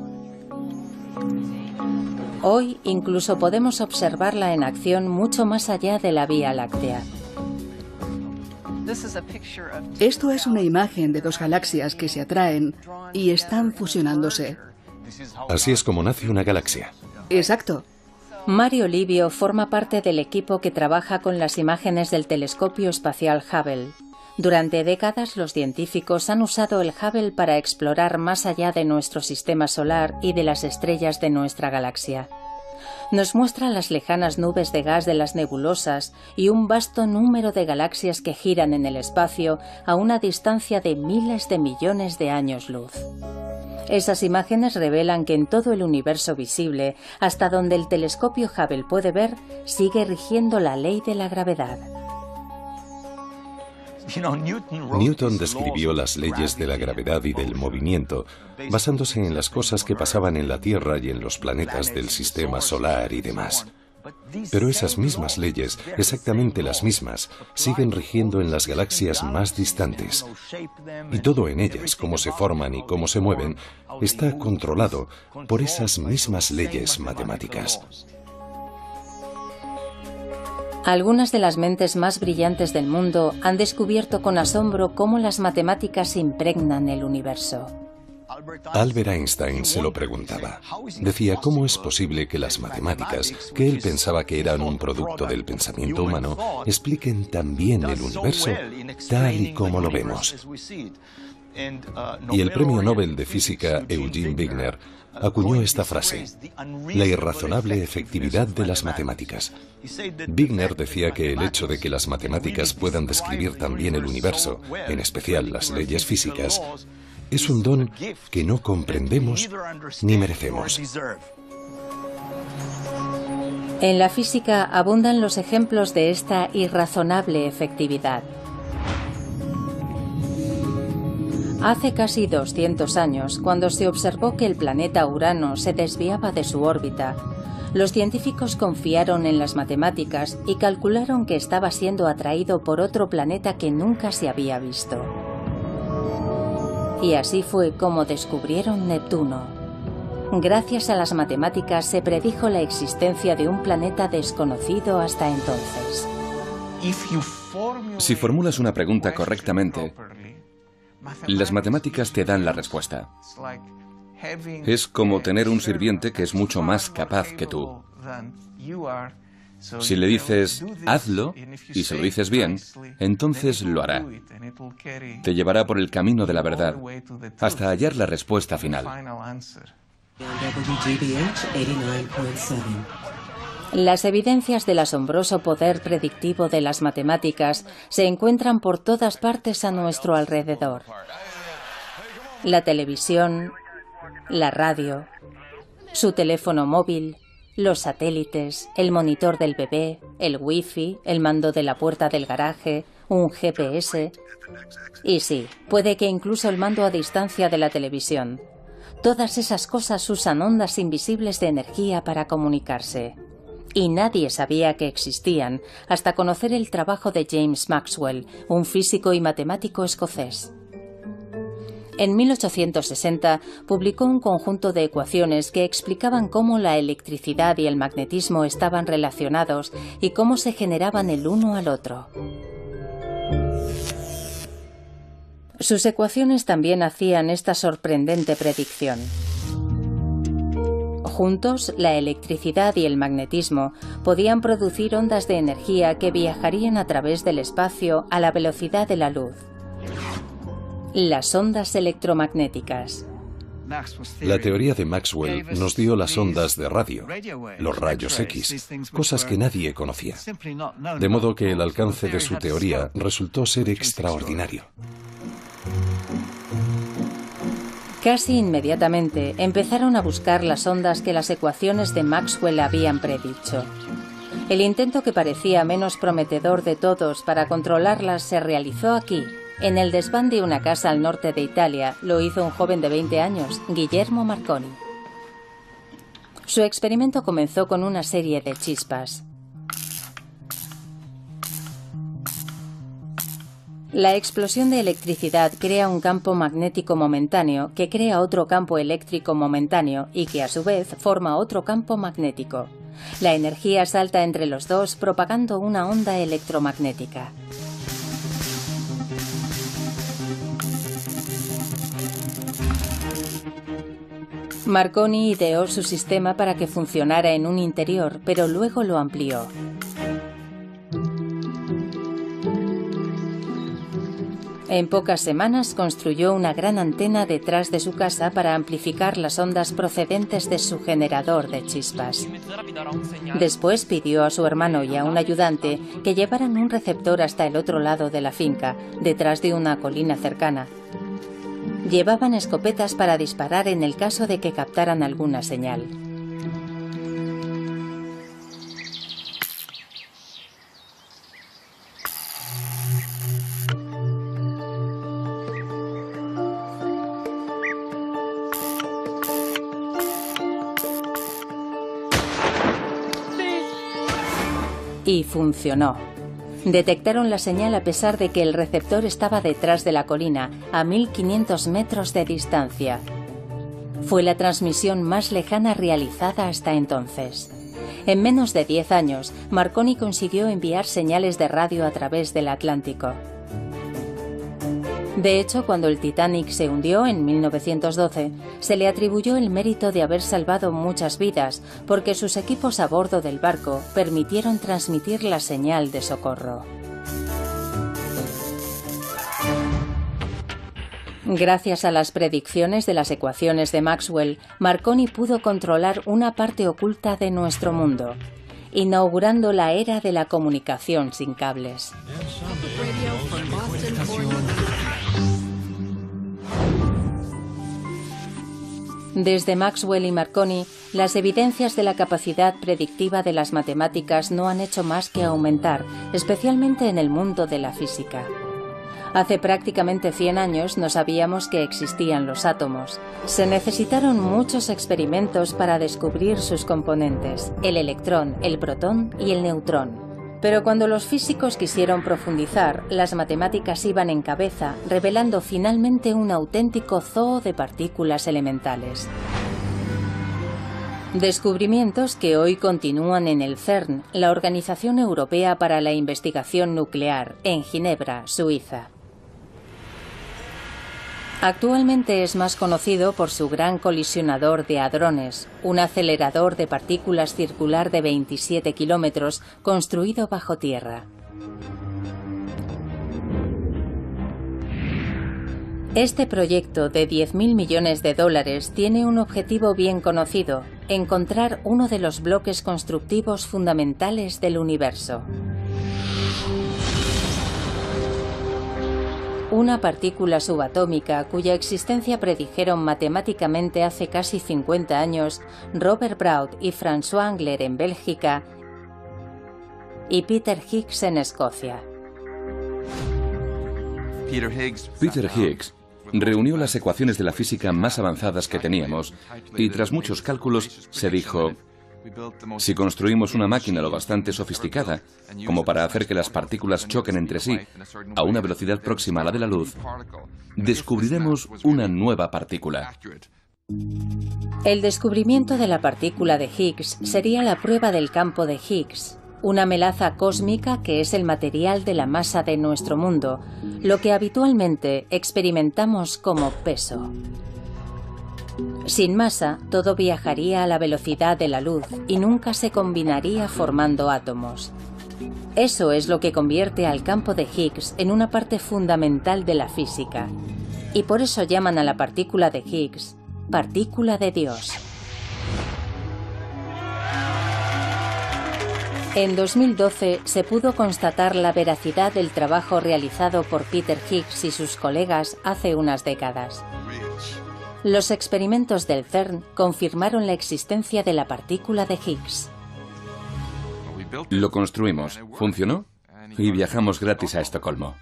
[SPEAKER 2] Hoy incluso podemos observarla en acción mucho más allá de la Vía Láctea.
[SPEAKER 7] Esto es una imagen de dos galaxias que se atraen y están fusionándose.
[SPEAKER 4] Así es como nace una galaxia.
[SPEAKER 7] Exacto.
[SPEAKER 2] Mario Livio forma parte del equipo que trabaja con las imágenes del telescopio espacial Hubble. Durante décadas los científicos han usado el Hubble para explorar más allá de nuestro sistema solar y de las estrellas de nuestra galaxia. Nos muestra las lejanas nubes de gas de las nebulosas y un vasto número de galaxias que giran en el espacio a una distancia de miles de millones de años luz. Esas imágenes revelan que en todo el universo visible, hasta donde el telescopio Hubble puede ver, sigue rigiendo la ley de la gravedad.
[SPEAKER 4] Newton describió las leyes de la gravedad y del movimiento basándose en las cosas que pasaban en la Tierra y en los planetas del sistema solar y demás. Pero esas mismas leyes, exactamente las mismas, siguen rigiendo en las galaxias más distantes. Y todo en ellas, cómo se forman y cómo se mueven, está controlado por esas mismas leyes matemáticas.
[SPEAKER 2] Algunas de las mentes más brillantes del mundo han descubierto con asombro cómo las matemáticas impregnan el universo.
[SPEAKER 4] Albert Einstein se lo preguntaba. Decía, ¿cómo es posible que las matemáticas, que él pensaba que eran un producto del pensamiento humano, expliquen tan bien el universo tal y como lo vemos? Y el premio Nobel de Física Eugene Wigner acuñó esta frase: la irrazonable efectividad de las matemáticas. Wigner decía que el hecho de que las matemáticas puedan describir también el universo, en especial las leyes físicas, es un don que no comprendemos ni merecemos.
[SPEAKER 2] En la física abundan los ejemplos de esta irrazonable efectividad. Hace casi 200 años, cuando se observó que el planeta Urano se desviaba de su órbita, los científicos confiaron en las matemáticas y calcularon que estaba siendo atraído por otro planeta que nunca se había visto. Y así fue como descubrieron Neptuno. Gracias a las matemáticas se predijo la existencia de un planeta desconocido hasta entonces.
[SPEAKER 1] Si formulas una pregunta correctamente, las matemáticas te dan la respuesta. Es como tener un sirviente que es mucho más capaz que tú. Si le dices, hazlo, y se lo dices bien, entonces lo hará. Te llevará por el camino de la verdad, hasta hallar la respuesta final.
[SPEAKER 2] Las evidencias del asombroso poder predictivo de las matemáticas se encuentran por todas partes a nuestro alrededor. La televisión, la radio, su teléfono móvil, los satélites, el monitor del bebé, el wifi, el mando de la puerta del garaje, un GPS. Y sí, puede que incluso el mando a distancia de la televisión. Todas esas cosas usan ondas invisibles de energía para comunicarse. y nadie sabía que existían hasta conocer el trabajo de James Maxwell, un físico y matemático escocés. En 1860 publicó un conjunto de ecuaciones que explicaban cómo la electricidad y el magnetismo estaban relacionados y cómo se generaban el uno al otro. Sus ecuaciones también hacían esta sorprendente predicción. Juntos, la electricidad y el magnetismo podían producir ondas de energía que viajarían a través del espacio a la velocidad de la luz. Las ondas electromagnéticas.
[SPEAKER 4] La teoría de Maxwell nos dio las ondas de radio, los rayos X, cosas que nadie conocía. De modo que el alcance de su teoría resultó ser extraordinario.
[SPEAKER 2] Casi inmediatamente empezaron a buscar las ondas que las ecuaciones de Maxwell habían predicho. El intento que parecía menos prometedor de todos para controlarlas se realizó aquí, en el desván de una casa al norte de Italia. Lo hizo un joven de 20 años, Guillermo Marconi. Su experimento comenzó con una serie de chispas. La explosión de electricidad crea un campo magnético momentáneo que crea otro campo eléctrico momentáneo y que a su vez forma otro campo magnético. La energía salta entre los dos propagando una onda electromagnética. Marconi ideó su sistema para que funcionara en un interior, pero luego lo amplió. En pocas semanas construyó una gran antena detrás de su casa para amplificar las ondas procedentes de su generador de chispas. Después pidió a su hermano y a un ayudante que llevaran un receptor hasta el otro lado de la finca, detrás de una colina cercana. Llevaban escopetas para disparar en el caso de que captaran alguna señal. Y funcionó. Detectaron la señal a pesar de que el receptor estaba detrás de la colina, a 1500 metros de distancia. Fue la transmisión más lejana realizada hasta entonces. En menos de 10 años, Marconi consiguió enviar señales de radio a través del Atlántico. De hecho, cuando el Titanic se hundió en 1912, se le atribuyó el mérito de haber salvado muchas vidas, porque sus equipos a bordo del barco permitieron transmitir la señal de socorro. Gracias a las predicciones de las ecuaciones de Maxwell, Marconi pudo controlar una parte oculta de nuestro mundo, inaugurando la era de la comunicación sin cables. Desde Maxwell y Marconi, las evidencias de la capacidad predictiva de las matemáticas no han hecho más que aumentar, especialmente en el mundo de la física. Hace prácticamente 100 años no sabíamos que existían los átomos. Se necesitaron muchos experimentos para descubrir sus componentes, el electrón, el protón y el neutrón. Pero cuando los físicos quisieron profundizar, las matemáticas iban en cabeza, revelando finalmente un auténtico zoo de partículas elementales. Descubrimientos que hoy continúan en el CERN, la Organización Europea para la Investigación Nuclear, en Ginebra, Suiza. Actualmente es más conocido por su gran colisionador de hadrones, un acelerador de partículas circular de 27 kilómetros construido bajo tierra. Este proyecto de 10.000 millones de dólares tiene un objetivo bien conocido: encontrar uno de los bloques constructivos fundamentales del universo. Una partícula subatómica cuya existencia predijeron matemáticamente hace casi 50 años Robert Brout y François Englert en Bélgica y Peter Higgs en Escocia.
[SPEAKER 1] Peter Higgs reunió las ecuaciones de la física más avanzadas que teníamos y tras muchos cálculos se dijo: Si construimos una máquina lo bastante sofisticada como para hacer que las partículas choquen entre sí a una velocidad próxima a la de la luz, descubriremos una nueva partícula.
[SPEAKER 2] El descubrimiento de la partícula de Higgs sería la prueba del campo de Higgs, una melaza cósmica que es el material de la masa de nuestro mundo, lo que habitualmente experimentamos como peso. Sin masa, todo viajaría a la velocidad de la luz y nunca se combinaría formando átomos. Eso es lo que convierte al campo de Higgs en una parte fundamental de la física. Y por eso llaman a la partícula de Higgs partícula de Dios. En 2012 se pudo constatar la veracidad del trabajo realizado por Peter Higgs y sus colegas hace unas décadas. Los experimentos del CERN confirmaron la existencia de la partícula de Higgs.
[SPEAKER 1] Lo construimos, funcionó y viajamos gratis a Estocolmo.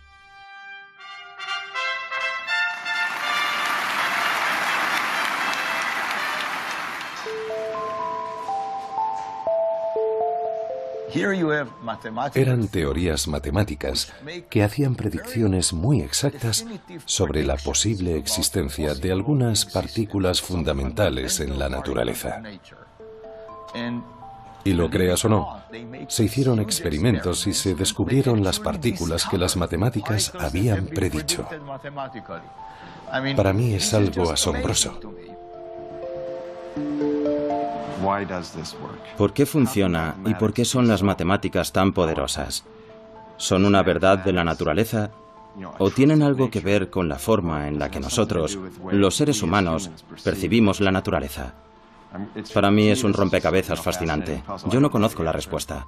[SPEAKER 4] Eran teorías matemáticas que hacían predicciones muy exactas sobre la posible existencia de algunas partículas fundamentales en la naturaleza. Y lo creas o no, se hicieron experimentos y se descubrieron las partículas que las matemáticas habían predicho. Para mí es algo asombroso.
[SPEAKER 8] ¿Por qué funciona y por qué son las matemáticas tan poderosas? ¿Son una verdad de la naturaleza o tienen algo que ver con la forma en la que nosotros, los seres humanos, percibimos la naturaleza? Para mí es un rompecabezas fascinante. Yo no conozco la respuesta.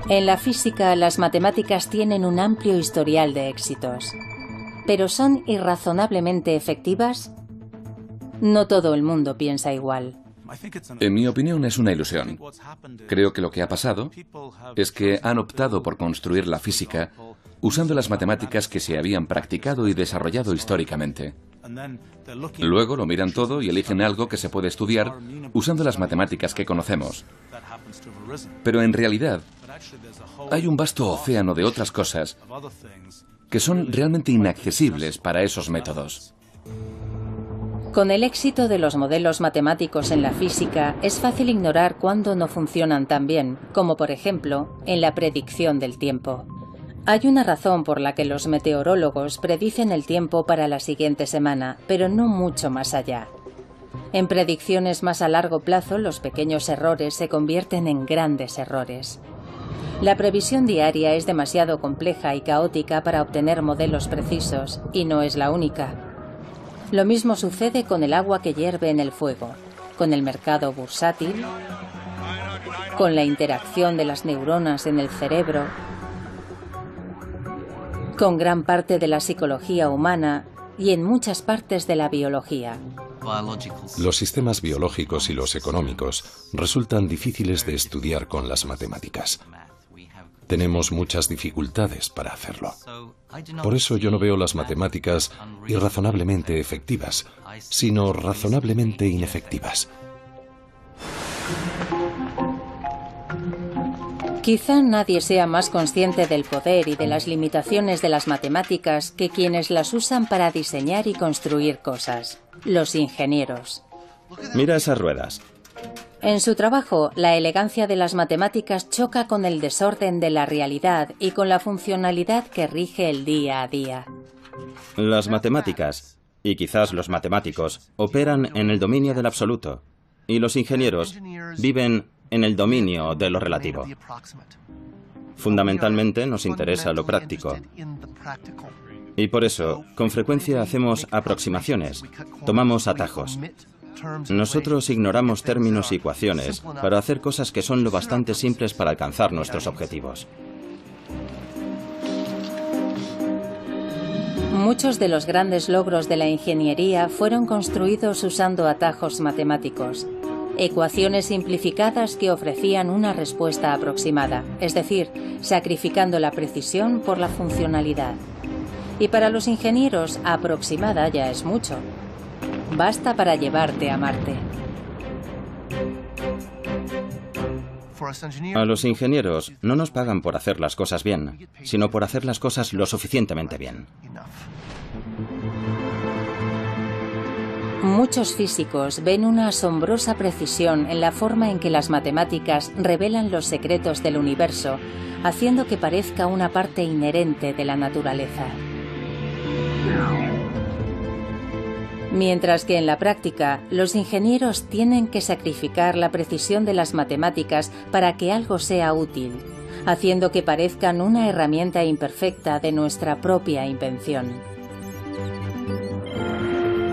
[SPEAKER 2] En la física, las matemáticas tienen un amplio historial de éxitos. ¿Pero son irrazonablemente efectivas? No todo el mundo piensa igual.
[SPEAKER 1] En mi opinión es una ilusión. Creo que lo que ha pasado es que han optado por construir la física usando las matemáticas que se habían practicado y desarrollado históricamente. Luego lo miran todo y eligen algo que se puede estudiar usando las matemáticas que conocemos. Pero en realidad hay un vasto océano de otras cosas que son realmente inaccesibles para esos métodos.
[SPEAKER 2] Con el éxito de los modelos matemáticos en la física, es fácil ignorar cuándo no funcionan tan bien, como por ejemplo, en la predicción del tiempo. Hay una razón por la que los meteorólogos predicen el tiempo para la siguiente semana, pero no mucho más allá. En predicciones más a largo plazo, los pequeños errores se convierten en grandes errores. La previsión diaria es demasiado compleja y caótica para obtener modelos precisos, y no es la única. Lo mismo sucede con el agua que hierve en el fuego, con el mercado bursátil, con la interacción de las neuronas en el cerebro, con gran parte de la psicología humana y en muchas partes de la biología.
[SPEAKER 4] Los sistemas biológicos y los económicos resultan difíciles de estudiar con las matemáticas. Tenemos muchas dificultades para hacerlo. Por eso yo no veo las matemáticas irrazonablemente efectivas, sino razonablemente inefectivas.
[SPEAKER 2] Quizá nadie sea más consciente del poder y de las limitaciones de las matemáticas que quienes las usan para diseñar y construir cosas, los ingenieros.
[SPEAKER 8] Mira esas ruedas.
[SPEAKER 2] En su trabajo, la elegancia de las matemáticas choca con el desorden de la realidad y con la funcionalidad que rige el día a día.
[SPEAKER 8] Las matemáticas, y quizás los matemáticos, operan en el dominio del absoluto, y los ingenieros viven en el dominio de lo relativo. Fundamentalmente nos interesa lo práctico. Y por eso, con frecuencia hacemos aproximaciones, tomamos atajos. Nosotros ignoramos términos y ecuaciones para hacer cosas que son lo bastante simples para alcanzar nuestros objetivos.
[SPEAKER 2] Muchos de los grandes logros de la ingeniería fueron construidos usando atajos matemáticos, ecuaciones simplificadas que ofrecían una respuesta aproximada, es decir, sacrificando la precisión por la funcionalidad. Y para los ingenieros, aproximada ya es mucho. Basta para llevarte a Marte.
[SPEAKER 8] A los ingenieros no nos pagan por hacer las cosas bien, sino por hacer las cosas lo suficientemente bien.
[SPEAKER 2] Muchos físicos ven una asombrosa precisión en la forma en que las matemáticas revelan los secretos del universo, haciendo que parezca una parte inherente de la naturaleza. Mientras que en la práctica, los ingenieros tienen que sacrificar la precisión de las matemáticas para que algo sea útil, haciendo que parezcan una herramienta imperfecta de nuestra propia invención.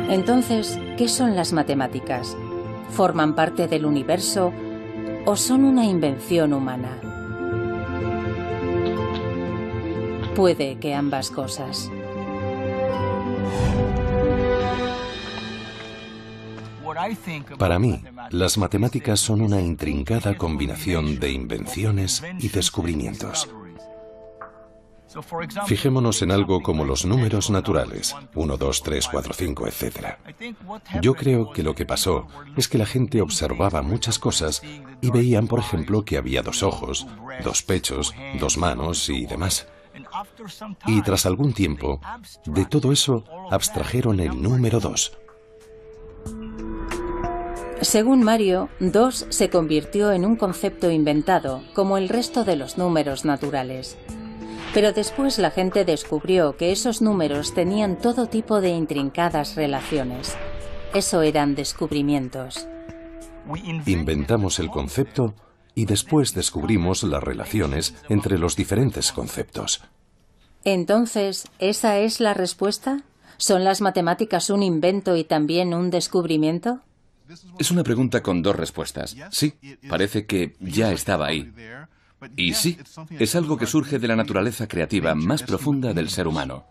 [SPEAKER 2] Entonces, ¿qué son las matemáticas? ¿Forman parte del universo o son una invención humana? Puede que ambas cosas.
[SPEAKER 4] Para mí, las matemáticas son una intrincada combinación de invenciones y descubrimientos. Fijémonos en algo como los números naturales, 1, 2, 3, 4, 5, etc. Yo creo que lo que pasó es que la gente observaba muchas cosas y veían, por ejemplo, que había 2 ojos, 2 pechos, 2 manos y demás. Y tras algún tiempo, de todo eso abstrajeron el número 2.
[SPEAKER 2] Según Mario, 2 se convirtió en un concepto inventado, como el resto de los números naturales. Pero después la gente descubrió que esos números tenían todo tipo de intrincadas relaciones. Eso eran descubrimientos.
[SPEAKER 4] Inventamos el concepto y después descubrimos las relaciones entre los diferentes conceptos.
[SPEAKER 2] Entonces, ¿esa es la respuesta? ¿Son las matemáticas un invento y también un descubrimiento?
[SPEAKER 1] Es una pregunta con 2 respuestas. Sí, parece que ya estaba ahí. Y sí, es algo que surge de la naturaleza creativa más profunda del ser humano.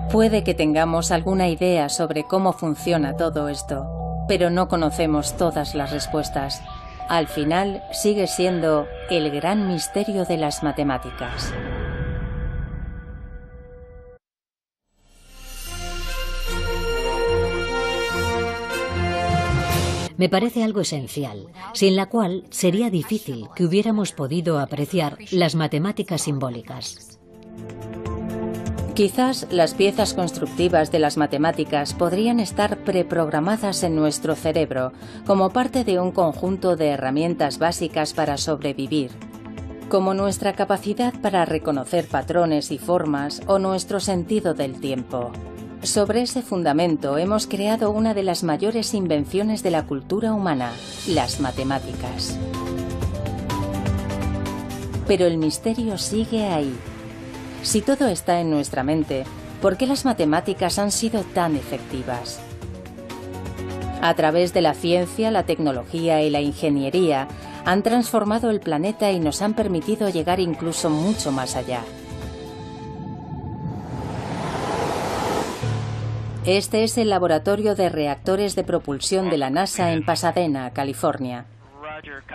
[SPEAKER 2] Puede que tengamos alguna idea sobre cómo funciona todo esto, pero no conocemos todas las respuestas. Al final, sigue siendo el gran misterio de las matemáticas.
[SPEAKER 5] Me parece algo esencial, sin la cual sería difícil que hubiéramos podido apreciar las matemáticas simbólicas.
[SPEAKER 2] Quizás las piezas constructivas de las matemáticas podrían estar preprogramadas en nuestro cerebro como parte de un conjunto de herramientas básicas para sobrevivir, como nuestra capacidad para reconocer patrones y formas o nuestro sentido del tiempo. Sobre ese fundamento hemos creado una de las mayores invenciones de la cultura humana, las matemáticas. Pero el misterio sigue ahí. Si todo está en nuestra mente, ¿por qué las matemáticas han sido tan efectivas? A través de la ciencia, la tecnología y la ingeniería, han transformado el planeta y nos han permitido llegar incluso mucho más allá. Este es el laboratorio de reactores de propulsión de la NASA en Pasadena, California.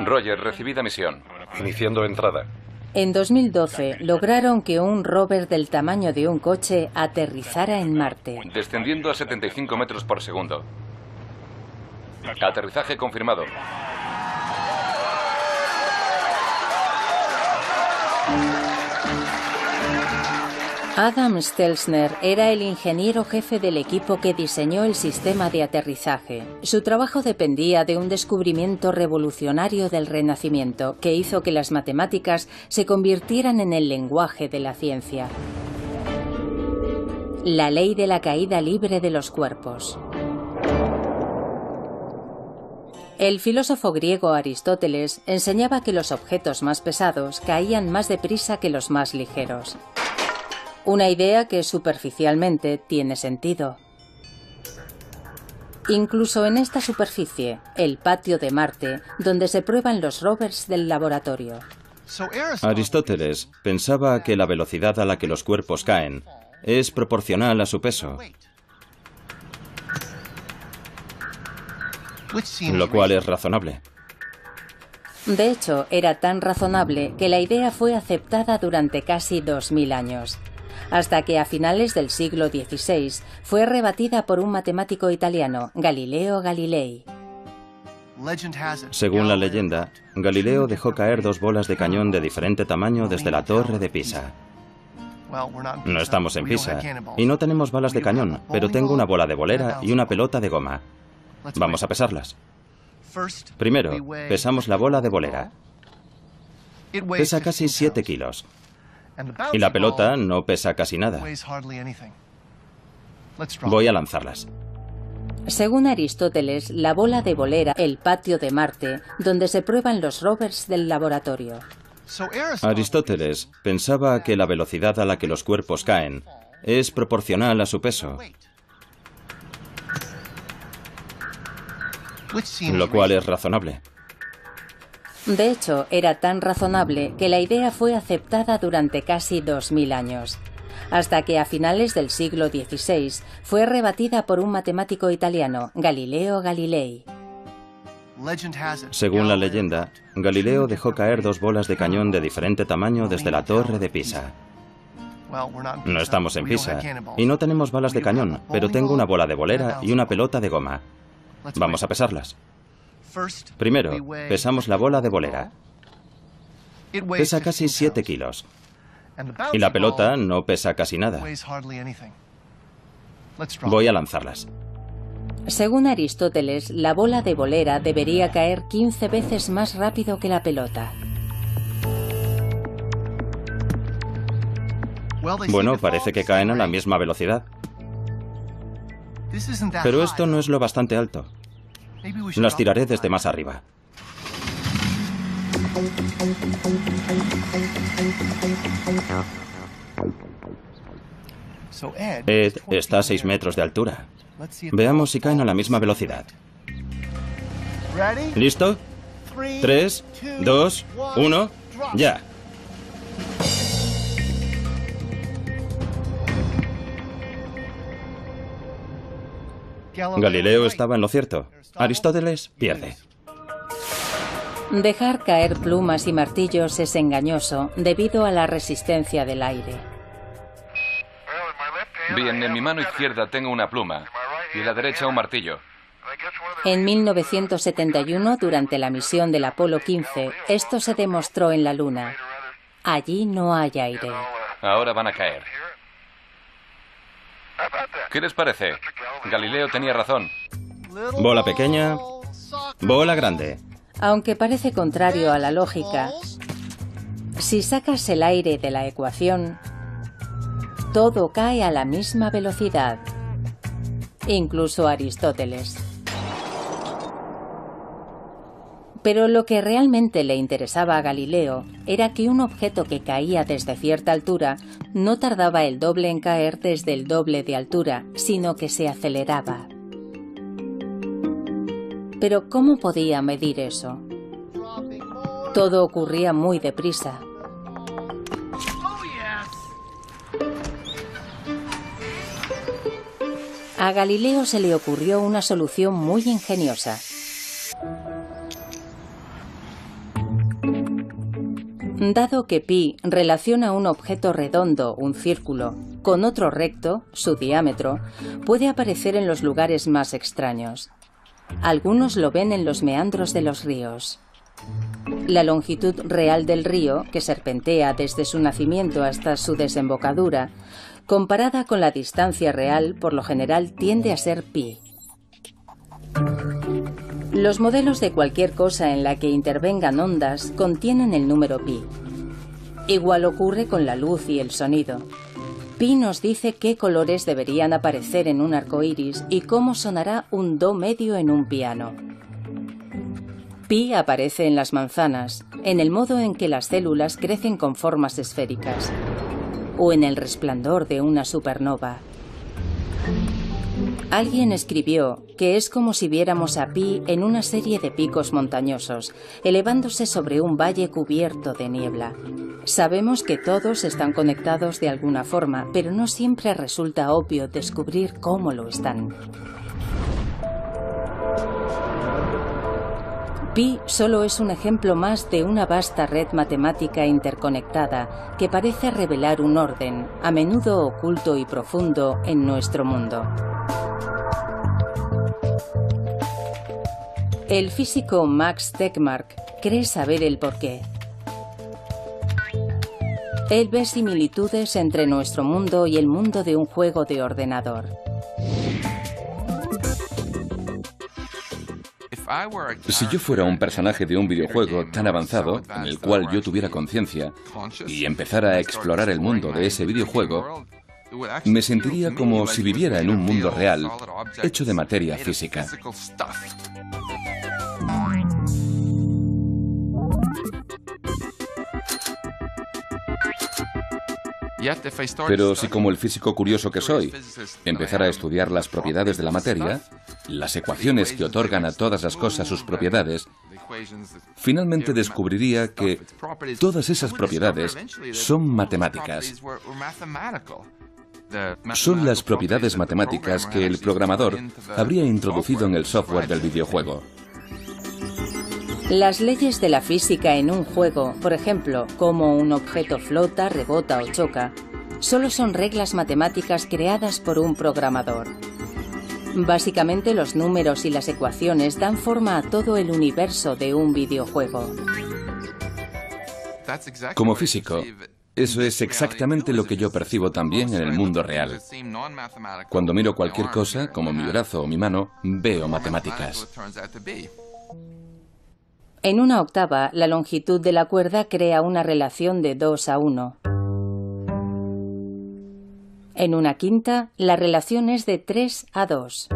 [SPEAKER 1] Roger, recibida misión.
[SPEAKER 4] Iniciando entrada.
[SPEAKER 2] En 2012 lograron que un rover del tamaño de un coche aterrizara en Marte.
[SPEAKER 1] Descendiendo a 75 metros por segundo. Aterrizaje confirmado.
[SPEAKER 2] Adam Stelzner era el ingeniero jefe del equipo que diseñó el sistema de aterrizaje. Su trabajo dependía de un descubrimiento revolucionario del Renacimiento que hizo que las matemáticas se convirtieran en el lenguaje de la ciencia. La ley de la caída libre de los cuerpos. El filósofo griego Aristóteles enseñaba que los objetos más pesados caían más deprisa que los más ligeros. Una idea que superficialmente tiene sentido. Incluso en esta superficie, el patio de Marte, donde se prueban los rovers del laboratorio.
[SPEAKER 8] Aristóteles pensaba que la velocidad a la que los cuerpos caen es proporcional a su peso, lo cual es razonable.
[SPEAKER 2] De hecho, era tan razonable que la idea fue aceptada durante casi 2000 años. Hasta que a finales del siglo XVI fue rebatida por un matemático italiano, Galileo Galilei.
[SPEAKER 8] Según la leyenda, Galileo dejó caer 2 bolas de cañón de diferente tamaño desde la torre de Pisa. No estamos en Pisa y no tenemos balas de cañón, pero tengo una bola de bolera y una pelota de goma. Vamos a pesarlas. Primero, pesamos la bola de bolera. Pesa casi 7 kilos. Y la pelota no pesa casi nada. Voy a lanzarlas.
[SPEAKER 2] Según Aristóteles, la bola de bolera, el patio de Marte, donde se prueban los rovers del laboratorio.
[SPEAKER 8] Aristóteles pensaba que la velocidad a la que los cuerpos caen es proporcional a su peso, lo cual es razonable.
[SPEAKER 2] De hecho, era tan razonable que la idea fue aceptada durante casi 2000 años, hasta que a finales del siglo XVI fue rebatida por un matemático italiano, Galileo Galilei.
[SPEAKER 8] Según la leyenda, Galileo dejó caer 2 bolas de cañón de diferente tamaño desde la torre de Pisa. No estamos en Pisa y no tenemos balas de cañón, pero tengo una bola de bolera y una pelota de goma. Vamos a pesarlas. Primero, pesamos la bola de bolera. Pesa casi 7 kilos. Y la pelota no pesa casi nada. Voy a lanzarlas.
[SPEAKER 2] Según Aristóteles, la bola de bolera debería caer 15 veces más rápido que la pelota.
[SPEAKER 8] Bueno, parece que caen a la misma velocidad. Pero esto no es lo bastante alto. Las tiraré desde más arriba. Ed está a 6 metros de altura. Veamos si caen a la misma velocidad. ¿Listo? 3, 2, 1, ya. Galileo estaba en lo cierto. Aristóteles pierde.
[SPEAKER 2] Dejar caer plumas y martillos es engañoso debido a la resistencia del aire.
[SPEAKER 1] Bien, en mi mano izquierda tengo una pluma y en la derecha un martillo.
[SPEAKER 2] En 1971, durante la misión del Apolo 15, esto se demostró en la Luna. Allí no hay aire.
[SPEAKER 1] Ahora van a caer. ¿Qué les parece? Galileo tenía razón.
[SPEAKER 8] Bola pequeña, bola grande.
[SPEAKER 2] Aunque parece contrario a la lógica, si sacas el aire de la ecuación, todo cae a la misma velocidad, incluso Aristóteles. Pero lo que realmente le interesaba a Galileo era que un objeto que caía desde cierta altura no tardaba el doble en caer desde el doble de altura, sino que se aceleraba. Pero ¿cómo podía medir eso? Todo ocurría muy deprisa. A Galileo se le ocurrió una solución muy ingeniosa. Dado que pi relaciona un objeto redondo, un círculo, con otro recto, su diámetro, puede aparecer en los lugares más extraños. Algunos lo ven en los meandros de los ríos. La longitud real del río, que serpentea desde su nacimiento hasta su desembocadura, comparada con la distancia real, por lo general tiende a ser pi. Los modelos de cualquier cosa en la que intervengan ondas contienen el número pi. Igual ocurre con la luz y el sonido. Pi nos dice qué colores deberían aparecer en un arco iris y cómo sonará un do medio en un piano. Pi aparece en las manzanas, en el modo en que las células crecen con formas esféricas, o en el resplandor de una supernova. Alguien escribió que es como si viéramos a Pi en una serie de picos montañosos, elevándose sobre un valle cubierto de niebla. Sabemos que todos están conectados de alguna forma, pero no siempre resulta obvio descubrir cómo lo están. Pi solo es un ejemplo más de una vasta red matemática interconectada que parece revelar un orden, a menudo oculto y profundo, en nuestro mundo. El físico Max Tegmark cree saber el porqué. Él ve similitudes entre nuestro mundo y el mundo de un juego de ordenador.
[SPEAKER 1] Si yo fuera un personaje de un videojuego tan avanzado, en el cual yo tuviera conciencia, y empezara a explorar el mundo de ese videojuego, me sentiría como si viviera en un mundo real, hecho de materia física. Pero si, como el físico curioso que soy, empezara a estudiar las propiedades de la materia, las ecuaciones que otorgan a todas las cosas sus propiedades, finalmente descubriría que todas esas propiedades son matemáticas. Son las propiedades matemáticas que el programador habría introducido en el software del videojuego.
[SPEAKER 2] Las leyes de la física en un juego, por ejemplo, cómo un objeto flota, rebota o choca, solo son reglas matemáticas creadas por un programador. Básicamente, los números y las ecuaciones dan forma a todo el universo de un videojuego.
[SPEAKER 1] Como físico, eso es exactamente lo que yo percibo también en el mundo real. Cuando miro cualquier cosa, como mi brazo o mi mano, veo matemáticas.
[SPEAKER 2] En una octava, la longitud de la cuerda crea una relación de 2:1. En una quinta, la relación es de 3:2.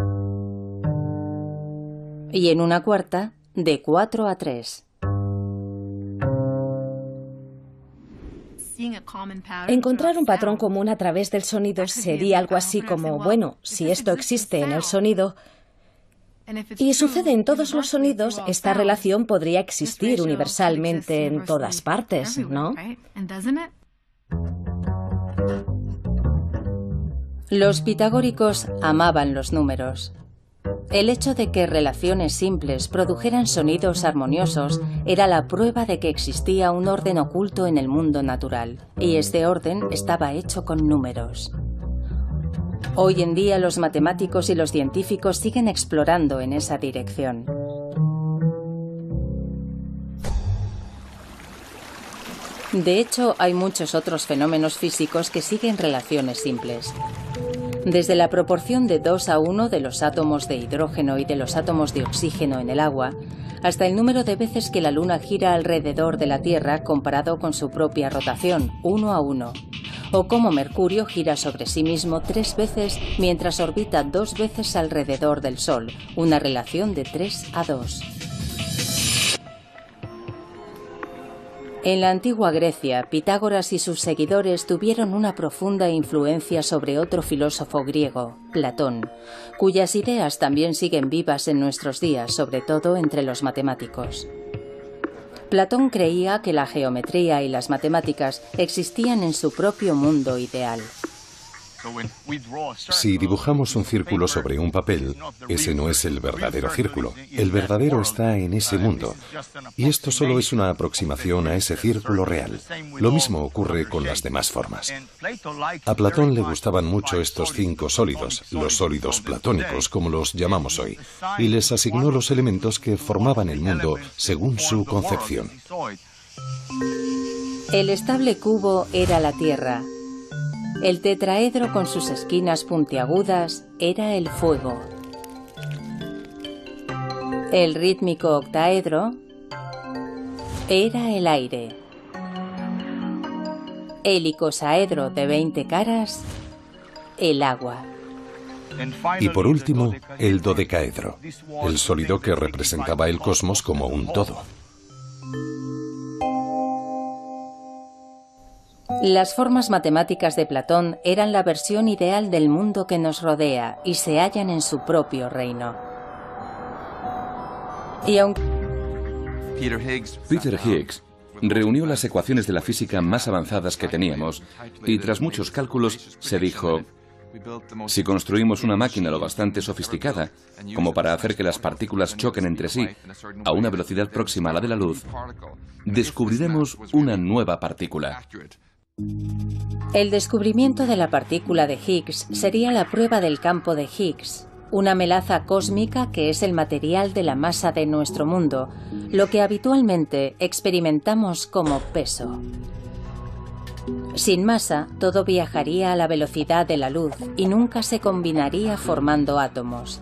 [SPEAKER 2] Y en una cuarta, de 4:3.
[SPEAKER 6] Encontrar un patrón común a través del sonido sería algo así como, bueno, si esto existe en el sonido y sucede en todos los sonidos, esta relación podría existir universalmente en todas partes, ¿no?
[SPEAKER 2] Los pitagóricos amaban los números. El hecho de que relaciones simples produjeran sonidos armoniosos era la prueba de que existía un orden oculto en el mundo natural, y este orden estaba hecho con números. Hoy en día los matemáticos y los científicos siguen explorando en esa dirección. De hecho, hay muchos otros fenómenos físicos que siguen relaciones simples. Desde la proporción de 2:1 de los átomos de hidrógeno y de los átomos de oxígeno en el agua, hasta el número de veces que la Luna gira alrededor de la Tierra comparado con su propia rotación, 1:1. O cómo Mercurio gira sobre sí mismo 3 veces mientras orbita 2 veces alrededor del Sol, una relación de 3:2. En la antigua Grecia, Pitágoras y sus seguidores tuvieron una profunda influencia sobre otro filósofo griego, Platón, cuyas ideas también siguen vivas en nuestros días, sobre todo entre los matemáticos. Platón creía que la geometría y las matemáticas existían en su propio mundo ideal.
[SPEAKER 4] Si dibujamos un círculo sobre un papel, ese no es el verdadero círculo. El verdadero está en ese mundo. Y esto solo es una aproximación a ese círculo real. Lo mismo ocurre con las demás formas. A Platón le gustaban mucho estos 5 sólidos, los sólidos platónicos, como los llamamos hoy, y les asignó los elementos que formaban el mundo según su concepción.
[SPEAKER 2] El estable cubo era la Tierra. El tetraedro con sus esquinas puntiagudas era el fuego. El rítmico octaedro era el aire. El icosaedro de 20 caras, el agua.
[SPEAKER 4] Y por último, el dodecaedro, el sólido que representaba el cosmos como un todo.
[SPEAKER 2] Las formas matemáticas de Platón eran la versión ideal del mundo que nos rodea y se hallan en su propio reino. Y aunque
[SPEAKER 1] Peter Higgs reunió las ecuaciones de la física más avanzadas que teníamos y tras muchos cálculos se dijo: si construimos una máquina lo bastante sofisticada como para hacer que las partículas choquen entre sí a una velocidad próxima a la de la luz, descubriremos una nueva partícula.
[SPEAKER 2] El descubrimiento de la partícula de Higgs sería la prueba del campo de Higgs, una melaza cósmica que es el material de la masa de nuestro mundo, lo que habitualmente experimentamos como peso. Sin masa, todo viajaría a la velocidad de la luz y nunca se combinaría formando átomos.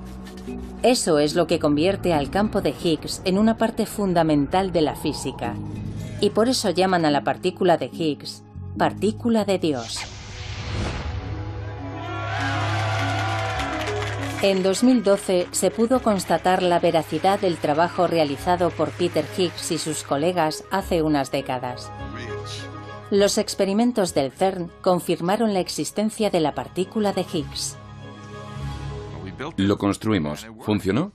[SPEAKER 2] Eso es lo que convierte al campo de Higgs en una parte fundamental de la física, y por eso llaman a la partícula de Higgs partícula de Dios. En 2012 se pudo constatar la veracidad del trabajo realizado por Peter Higgs y sus colegas hace unas décadas. Los experimentos del CERN confirmaron la existencia de la partícula de Higgs.
[SPEAKER 1] Lo construimos, funcionó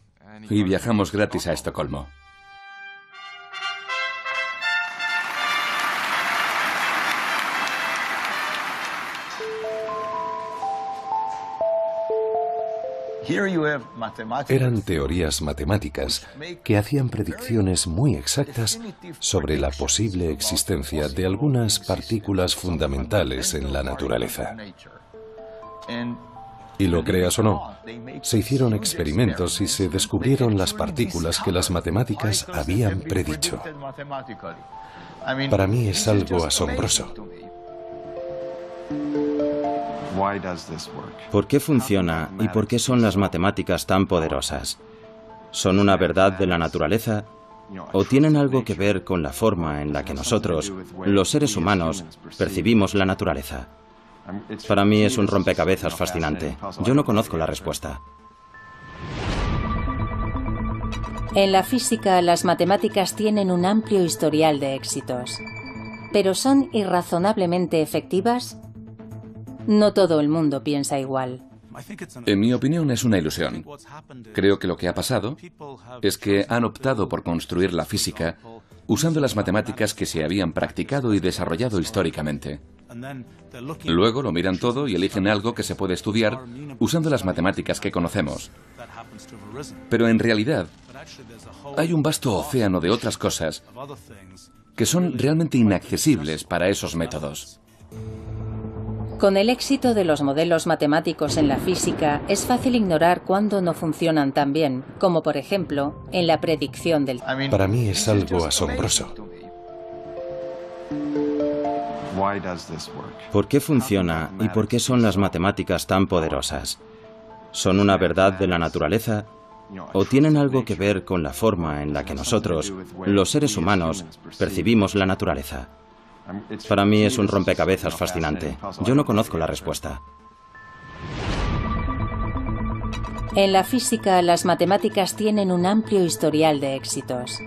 [SPEAKER 1] y viajamos gratis a Estocolmo.
[SPEAKER 4] Eran teorías matemáticas que hacían predicciones muy exactas sobre la posible existencia de algunas partículas fundamentales en la naturaleza. Y lo creas o no, se hicieron experimentos y se descubrieron las partículas que las matemáticas habían predicho. Para mí es algo asombroso.
[SPEAKER 8] ¿Por qué funciona y por qué son las matemáticas tan poderosas? ¿Son una verdad de la naturaleza o tienen algo que ver con la forma en la que nosotros, los seres humanos, percibimos la naturaleza? Para mí es un rompecabezas fascinante. Yo no conozco la respuesta.
[SPEAKER 2] En la física, las matemáticas tienen un amplio historial de éxitos. ¿Pero son irrazonablemente efectivas? No todo el mundo piensa igual.
[SPEAKER 1] En mi opinión es una ilusión. Creo que lo que ha pasado es que han optado por construir la física usando las matemáticas que se habían practicado y desarrollado históricamente. Luego lo miran todo y eligen algo que se puede estudiar usando las matemáticas que conocemos. Pero en realidad hay un vasto océano de otras cosas que son realmente inaccesibles para esos métodos.
[SPEAKER 2] Con el éxito de los modelos matemáticos en la física, es fácil ignorar cuándo no funcionan tan bien, como por ejemplo, en la predicción del tiempo.
[SPEAKER 4] Para mí es algo asombroso.
[SPEAKER 8] ¿Por qué funciona y por qué son las matemáticas tan poderosas? ¿Son una verdad de la naturaleza o tienen algo que ver con la forma en la que nosotros, los seres humanos, percibimos la naturaleza? Para mí es un rompecabezas fascinante. Yo no conozco la respuesta.
[SPEAKER 2] En la física, las matemáticas tienen un amplio historial de éxitos.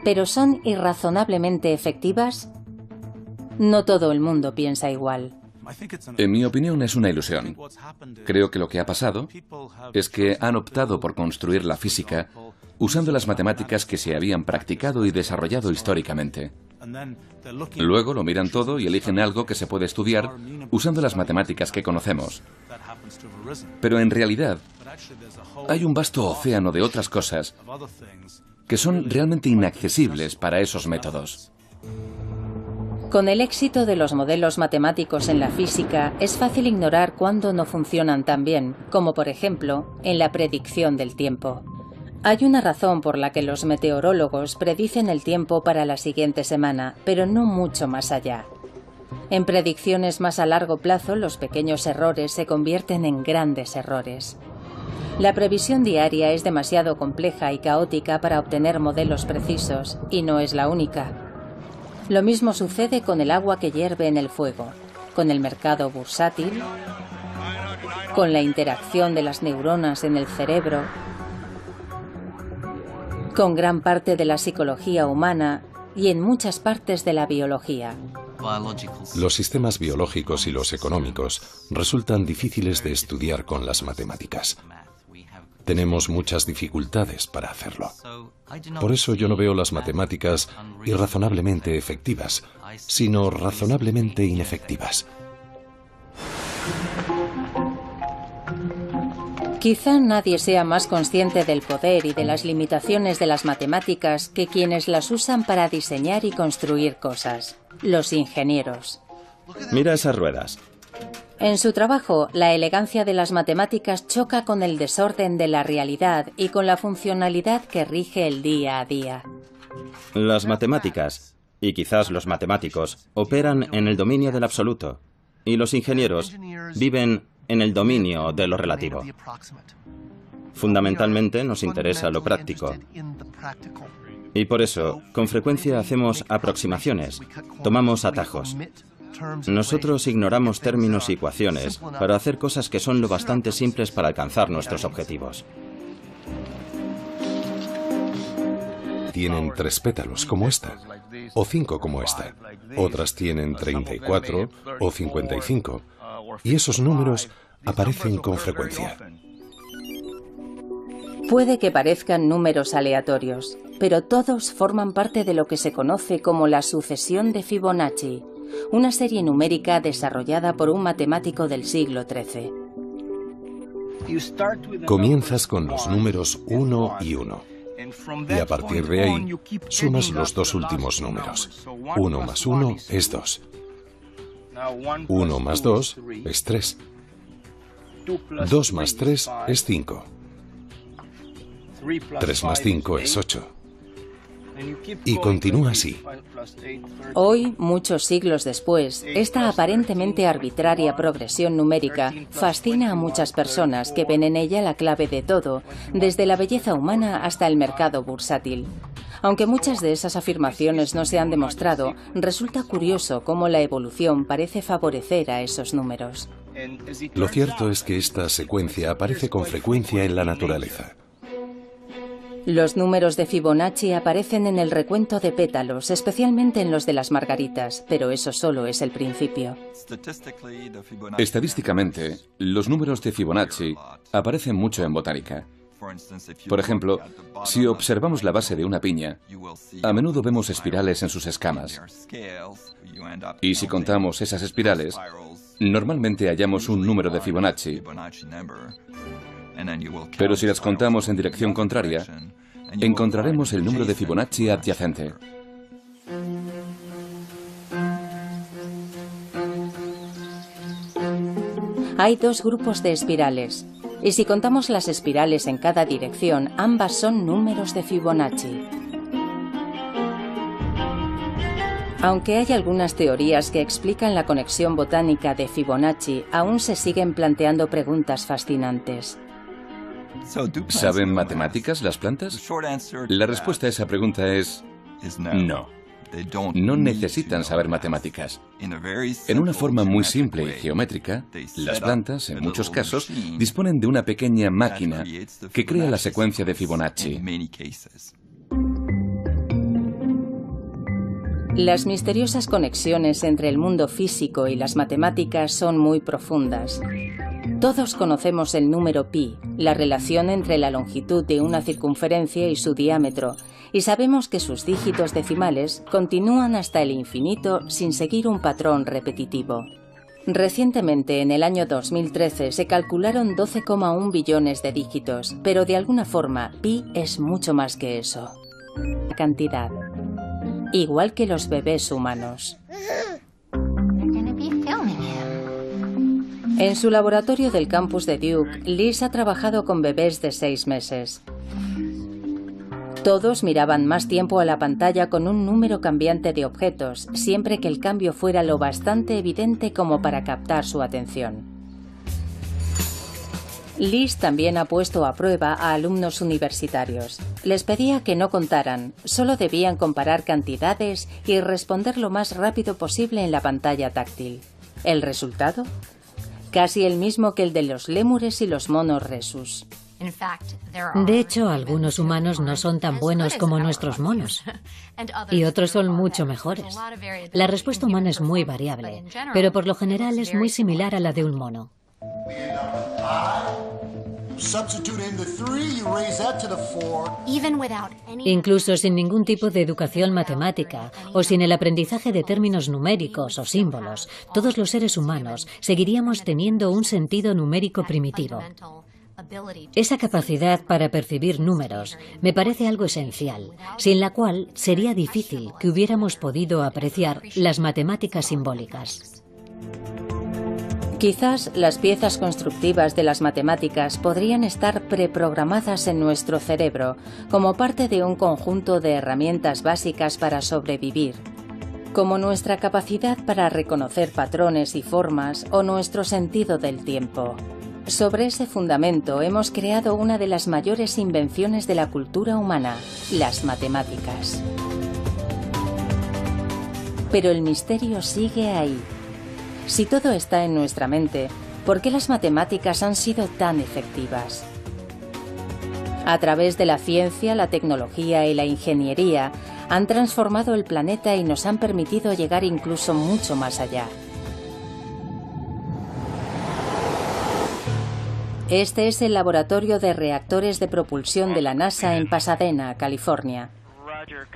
[SPEAKER 2] ¿Pero son irrazonablemente efectivas? No todo el mundo piensa igual.
[SPEAKER 1] En mi opinión es una ilusión. Creo que lo que ha pasado es que han optado por construir la física usando las matemáticas que se habían practicado y desarrollado históricamente. Luego lo miran todo y eligen algo que se puede estudiar usando las matemáticas que conocemos. Pero en realidad hay un vasto océano de otras cosas que son realmente inaccesibles para esos métodos.
[SPEAKER 2] Con el éxito de los modelos matemáticos en la física, es fácil ignorar cuándo no funcionan tan bien, como por ejemplo, en la predicción del tiempo. Hay una razón por la que los meteorólogos predicen el tiempo para la siguiente semana, pero no mucho más allá. En predicciones más a largo plazo, los pequeños errores se convierten en grandes errores. La previsión diaria es demasiado compleja y caótica para obtener modelos precisos, y no es la única. Lo mismo sucede con el agua que hierve en el fuego, con el mercado bursátil, con la interacción de las neuronas en el cerebro, con gran parte de la psicología humana y en muchas partes de la biología.
[SPEAKER 4] Los sistemas biológicos y los económicos resultan difíciles de estudiar con las matemáticas. Tenemos muchas dificultades para hacerlo. Por eso yo no veo las matemáticas irrazonablemente efectivas, sino razonablemente inefectivas.
[SPEAKER 2] Quizá nadie sea más consciente del poder y de las limitaciones de las matemáticas que quienes las usan para diseñar y construir cosas, los ingenieros.
[SPEAKER 8] Mira esas ruedas.
[SPEAKER 2] En su trabajo, la elegancia de las matemáticas choca con el desorden de la realidad y con la funcionalidad que rige el día a día.
[SPEAKER 8] Las matemáticas, y quizás los matemáticos, operan en el dominio del absoluto, y los ingenieros viven en el dominio de lo relativo. Fundamentalmente nos interesa lo práctico. Y por eso, con frecuencia hacemos aproximaciones, tomamos atajos. Nosotros ignoramos términos y ecuaciones para hacer cosas que son lo bastante simples para alcanzar nuestros objetivos.
[SPEAKER 4] Tienen 3 pétalos como esta, o 5 como esta. Otras tienen 34 o 55. Y esos números aparecen con frecuencia.
[SPEAKER 2] Puede que parezcan números aleatorios, pero todos forman parte de lo que se conoce como la sucesión de Fibonacci, una serie numérica desarrollada por un matemático del siglo XIII.
[SPEAKER 4] Comienzas con los números 1 y 1. Y a partir de ahí, sumas los 2 últimos números. 1 más 1 es 2. 1 más 2 es 3. 2 más 3 es 5. 3 más 5 es 8. Y continúa así.
[SPEAKER 2] Hoy, muchos siglos después, esta aparentemente arbitraria progresión numérica fascina a muchas personas que ven en ella la clave de todo, desde la belleza humana hasta el mercado bursátil. Aunque muchas de esas afirmaciones no se han demostrado, resulta curioso cómo la evolución parece favorecer a esos números.
[SPEAKER 4] Lo cierto es que esta secuencia aparece con frecuencia en la naturaleza.
[SPEAKER 2] Los números de Fibonacci aparecen en el recuento de pétalos, especialmente en los de las margaritas, pero eso solo es el principio.
[SPEAKER 1] Estadísticamente, los números de Fibonacci aparecen mucho en botánica. Por ejemplo, si observamos la base de una piña, a menudo vemos espirales en sus escamas. Y si contamos esas espirales, normalmente hallamos un número de Fibonacci. Pero si las contamos en dirección contraria, encontraremos el número de Fibonacci adyacente.
[SPEAKER 2] Hay 2 grupos de espirales, y si contamos las espirales en cada dirección, ambas son números de Fibonacci. Aunque hay algunas teorías que explican la conexión botánica de Fibonacci, aún se siguen planteando preguntas fascinantes.
[SPEAKER 1] ¿Saben matemáticas las plantas? La respuesta a esa pregunta es no. No necesitan saber matemáticas. En una forma muy simple y geométrica, las plantas, en muchos casos, disponen de una pequeña máquina que crea la secuencia de Fibonacci.
[SPEAKER 2] Las misteriosas conexiones entre el mundo físico y las matemáticas son muy profundas. Todos conocemos el número pi, la relación entre la longitud de una circunferencia y su diámetro, y sabemos que sus dígitos decimales continúan hasta el infinito sin seguir un patrón repetitivo. Recientemente, en el año 2013, se calcularon 12,1 billones de dígitos, pero de alguna forma, pi es mucho más que eso. Cantidad. Igual que los bebés humanos. En su laboratorio del campus de Duke, Liz ha trabajado con bebés de 6 meses. Todos miraban más tiempo a la pantalla con un número cambiante de objetos, siempre que el cambio fuera lo bastante evidente como para captar su atención. Liz también ha puesto a prueba a alumnos universitarios. Les pedía que no contaran, solo debían comparar cantidades y responder lo más rápido posible en la pantalla táctil. ¿El resultado? Casi el mismo que el de los lémures y los monos rhesus.
[SPEAKER 5] De hecho, algunos humanos no son tan buenos como nuestros monos, y otros son mucho mejores. La respuesta humana es muy variable, pero por lo general es muy similar a la de un mono. Incluso sin ningún tipo de educación matemática o sin el aprendizaje de términos numéricos o símbolos, todos los seres humanos seguiríamos teniendo un sentido numérico primitivo. Esa capacidad para percibir números me parece algo esencial, sin la cual sería difícil que hubiéramos podido apreciar las matemáticas simbólicas.
[SPEAKER 2] Quizás las piezas constructivas de las matemáticas podrían estar preprogramadas en nuestro cerebro como parte de un conjunto de herramientas básicas para sobrevivir, como nuestra capacidad para reconocer patrones y formas o nuestro sentido del tiempo. Sobre ese fundamento hemos creado una de las mayores invenciones de la cultura humana, las matemáticas. Pero el misterio sigue ahí. Si todo está en nuestra mente, ¿por qué las matemáticas han sido tan efectivas? A través de la ciencia, la tecnología y la ingeniería, han transformado el planeta y nos han permitido llegar incluso mucho más allá. Este es el laboratorio de reactores de propulsión de la NASA en Pasadena, California.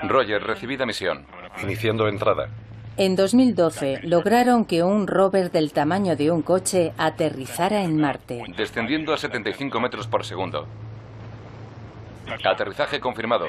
[SPEAKER 1] Roger, recibida misión.
[SPEAKER 4] Iniciando entrada.
[SPEAKER 2] En 2012 lograron que un rover del tamaño de un coche aterrizara en Marte.
[SPEAKER 1] Descendiendo a 75 metros por segundo. Aterrizaje confirmado.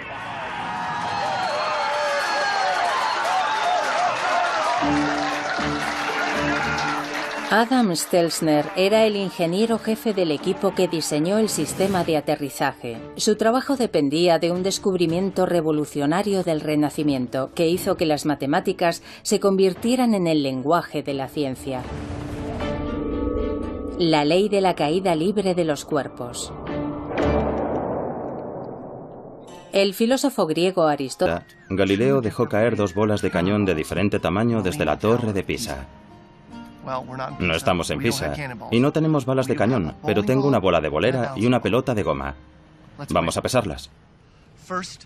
[SPEAKER 2] Adam Stelzner era el ingeniero jefe del equipo que diseñó el sistema de aterrizaje. Su trabajo dependía de un descubrimiento revolucionario del Renacimiento que hizo que las matemáticas se convirtieran en el lenguaje de la ciencia. La ley de la caída libre de los cuerpos. El filósofo griego Aristóteles.
[SPEAKER 8] Galileo dejó caer 2 bolas de cañón de diferente tamaño desde la torre de Pisa. No estamos en Pisa y no tenemos balas de cañón, pero tengo una bola de bolera y una pelota de goma. Vamos a pesarlas.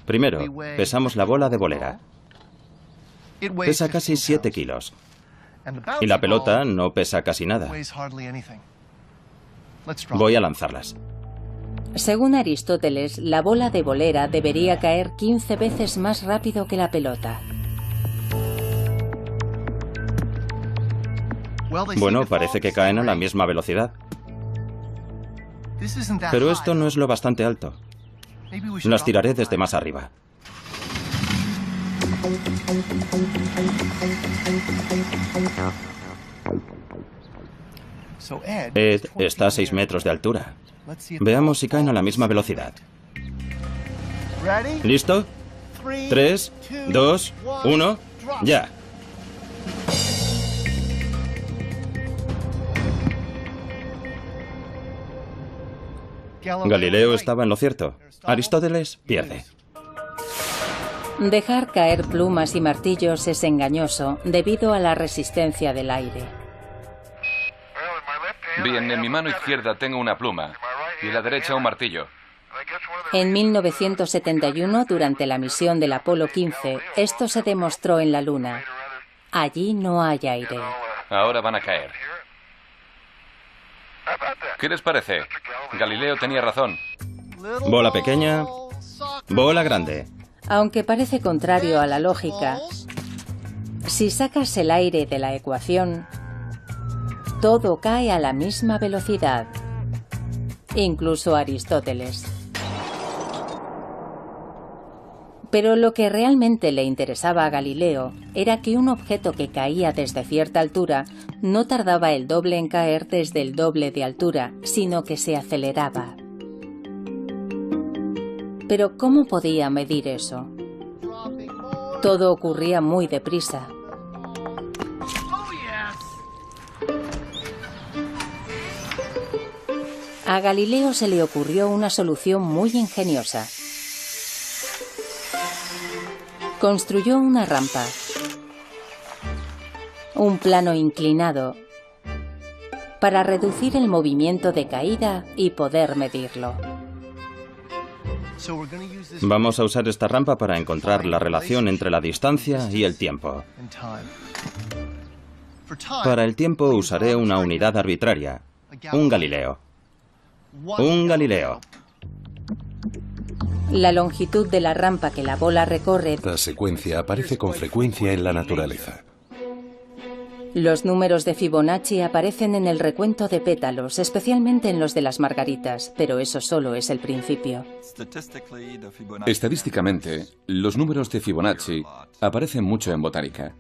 [SPEAKER 8] Primero, pesamos la bola de bolera. Pesa casi 7 kilos. Y la pelota no pesa casi nada. Voy a lanzarlas.
[SPEAKER 2] Según Aristóteles, la bola de bolera debería caer 15 veces más rápido que la pelota.
[SPEAKER 8] Bueno, parece que caen a la misma velocidad. Pero esto no es lo bastante alto. Las tiraré desde más arriba. Ed está a 6 metros de altura. Veamos si caen a la misma velocidad. ¿Listo? 3, 2, 1, ya. Galileo estaba en lo cierto. Aristóteles pierde.
[SPEAKER 2] Dejar caer plumas y martillos es engañoso debido a la resistencia del aire.
[SPEAKER 1] Bien, en mi mano izquierda tengo una pluma y en la derecha un martillo.
[SPEAKER 2] En 1971, durante la misión del Apolo 15, esto se demostró en la Luna. Allí no hay aire.
[SPEAKER 1] Ahora van a caer. ¿Qué les parece? Galileo tenía razón.
[SPEAKER 8] Bola pequeña, bola grande.
[SPEAKER 2] Aunque parece contrario a la lógica, si sacas el aire de la ecuación, todo cae a la misma velocidad, incluso Aristóteles. Pero lo que realmente le interesaba a Galileo era que un objeto que caía desde cierta altura no tardaba el doble en caer desde el doble de altura, sino que se aceleraba. Pero ¿cómo podía medir eso? Todo ocurría muy deprisa. A Galileo se le ocurrió una solución muy ingeniosa. Construyó una rampa, un plano inclinado, para reducir el movimiento de caída y poder medirlo.
[SPEAKER 8] Vamos a usar esta rampa para encontrar la relación entre la distancia y el tiempo. Para el tiempo usaré una unidad arbitraria, un Galileo. Un Galileo.
[SPEAKER 2] La longitud de la rampa que la bola recorre.
[SPEAKER 4] Esta secuencia aparece con frecuencia en la naturaleza.
[SPEAKER 2] Los números de Fibonacci aparecen en el recuento de pétalos, especialmente en los de las margaritas, pero eso solo es el principio.
[SPEAKER 1] Estadísticamente, los números de Fibonacci aparecen mucho en botánica.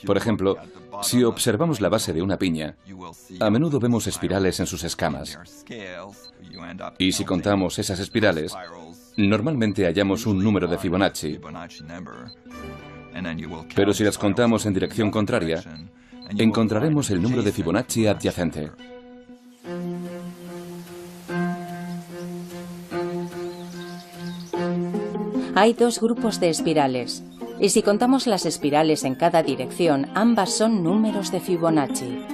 [SPEAKER 1] Por ejemplo, si observamos la base de una piña, a menudo vemos espirales en sus escamas. Y si contamos esas espirales, normalmente hallamos un número de Fibonacci. Pero si las contamos en dirección contraria, encontraremos el número de Fibonacci adyacente.
[SPEAKER 2] Hay dos grupos de espirales, y si contamos las espirales en cada dirección, ambas son números de Fibonacci.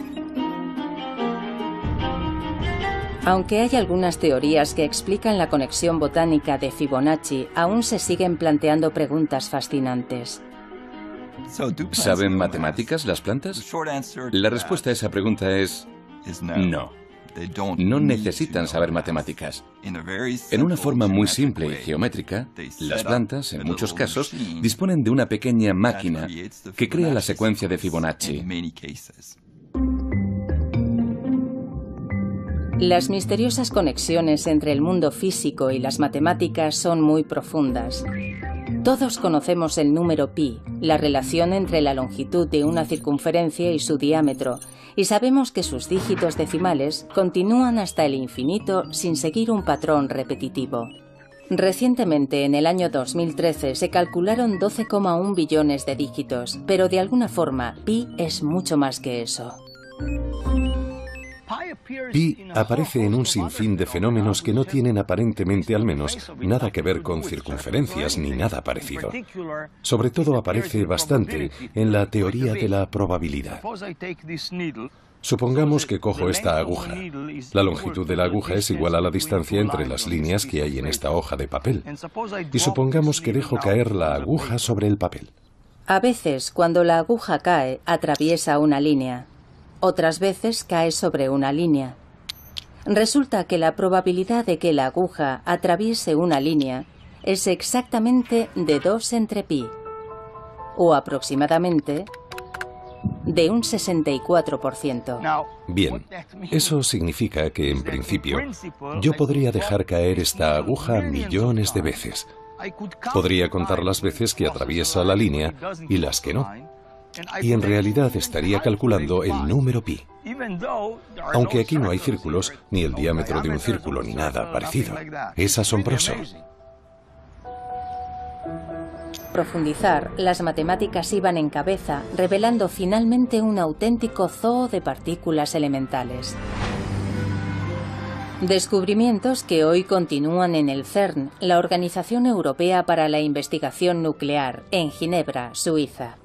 [SPEAKER 2] Aunque hay algunas teorías que explican la conexión botánica de Fibonacci, aún se siguen planteando preguntas fascinantes.
[SPEAKER 1] ¿Saben matemáticas las plantas? La respuesta a esa pregunta es no. No necesitan saber matemáticas. En una forma muy simple y geométrica, las plantas, en muchos casos, disponen de una pequeña máquina que crea la secuencia de Fibonacci.
[SPEAKER 2] Las misteriosas conexiones entre el mundo físico y las matemáticas son muy profundas. Todos conocemos el número pi, la relación entre la longitud de una circunferencia y su diámetro, y sabemos que sus dígitos decimales continúan hasta el infinito sin seguir un patrón repetitivo. Recientemente, en el año 2013, se calcularon 12,1 billones de dígitos, pero de alguna forma, pi es mucho más que eso.
[SPEAKER 4] Pi aparece en un sinfín de fenómenos que no tienen aparentemente, al menos, nada que ver con circunferencias ni nada parecido. Sobre todo aparece bastante en la teoría de la probabilidad. Supongamos que cojo esta aguja. La longitud de la aguja es igual a la distancia entre las líneas que hay en esta hoja de papel. Y supongamos que dejo caer la aguja sobre el papel.
[SPEAKER 2] A veces, cuando la aguja cae, atraviesa una línea. Otras veces cae sobre una línea. Resulta que la probabilidad de que la aguja atraviese una línea es exactamente de 2 entre pi, o aproximadamente de un 64%.
[SPEAKER 4] Bien, eso significa que, en principio, yo podría dejar caer esta aguja millones de veces. Podría contar las veces que atraviesa la línea y las que no. Y en realidad estaría calculando el número pi. Aunque aquí no hay círculos, ni el diámetro de un círculo, ni nada parecido. Es asombroso.
[SPEAKER 2] Profundizar, las matemáticas iban en cabeza, revelando finalmente un auténtico zoo de partículas elementales. Descubrimientos que hoy continúan en el CERN, la Organización Europea para la Investigación Nuclear, en Ginebra, Suiza.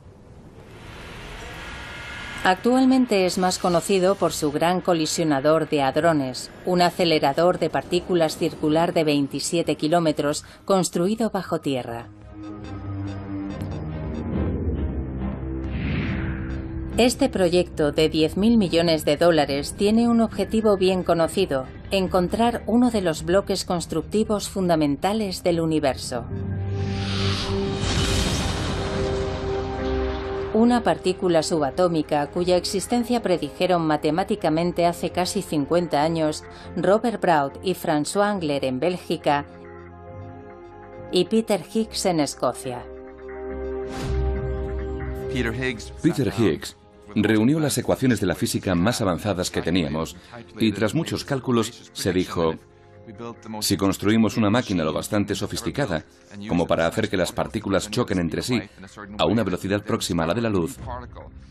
[SPEAKER 2] Actualmente es más conocido por su gran colisionador de hadrones, un acelerador de partículas circular de 27 kilómetros construido bajo tierra. Este proyecto de 10.000 millones de dólares tiene un objetivo bien conocido: encontrar uno de los bloques constructivos fundamentales del universo. Una partícula subatómica cuya existencia predijeron matemáticamente hace casi 50 años Robert Brout y François Englert en Bélgica y Peter Higgs en Escocia.
[SPEAKER 1] Peter Higgs reunió las ecuaciones de la física más avanzadas que teníamos y tras muchos cálculos se dijo: si construimos una máquina lo bastante sofisticada como para hacer que las partículas choquen entre sí a una velocidad próxima a la de la luz,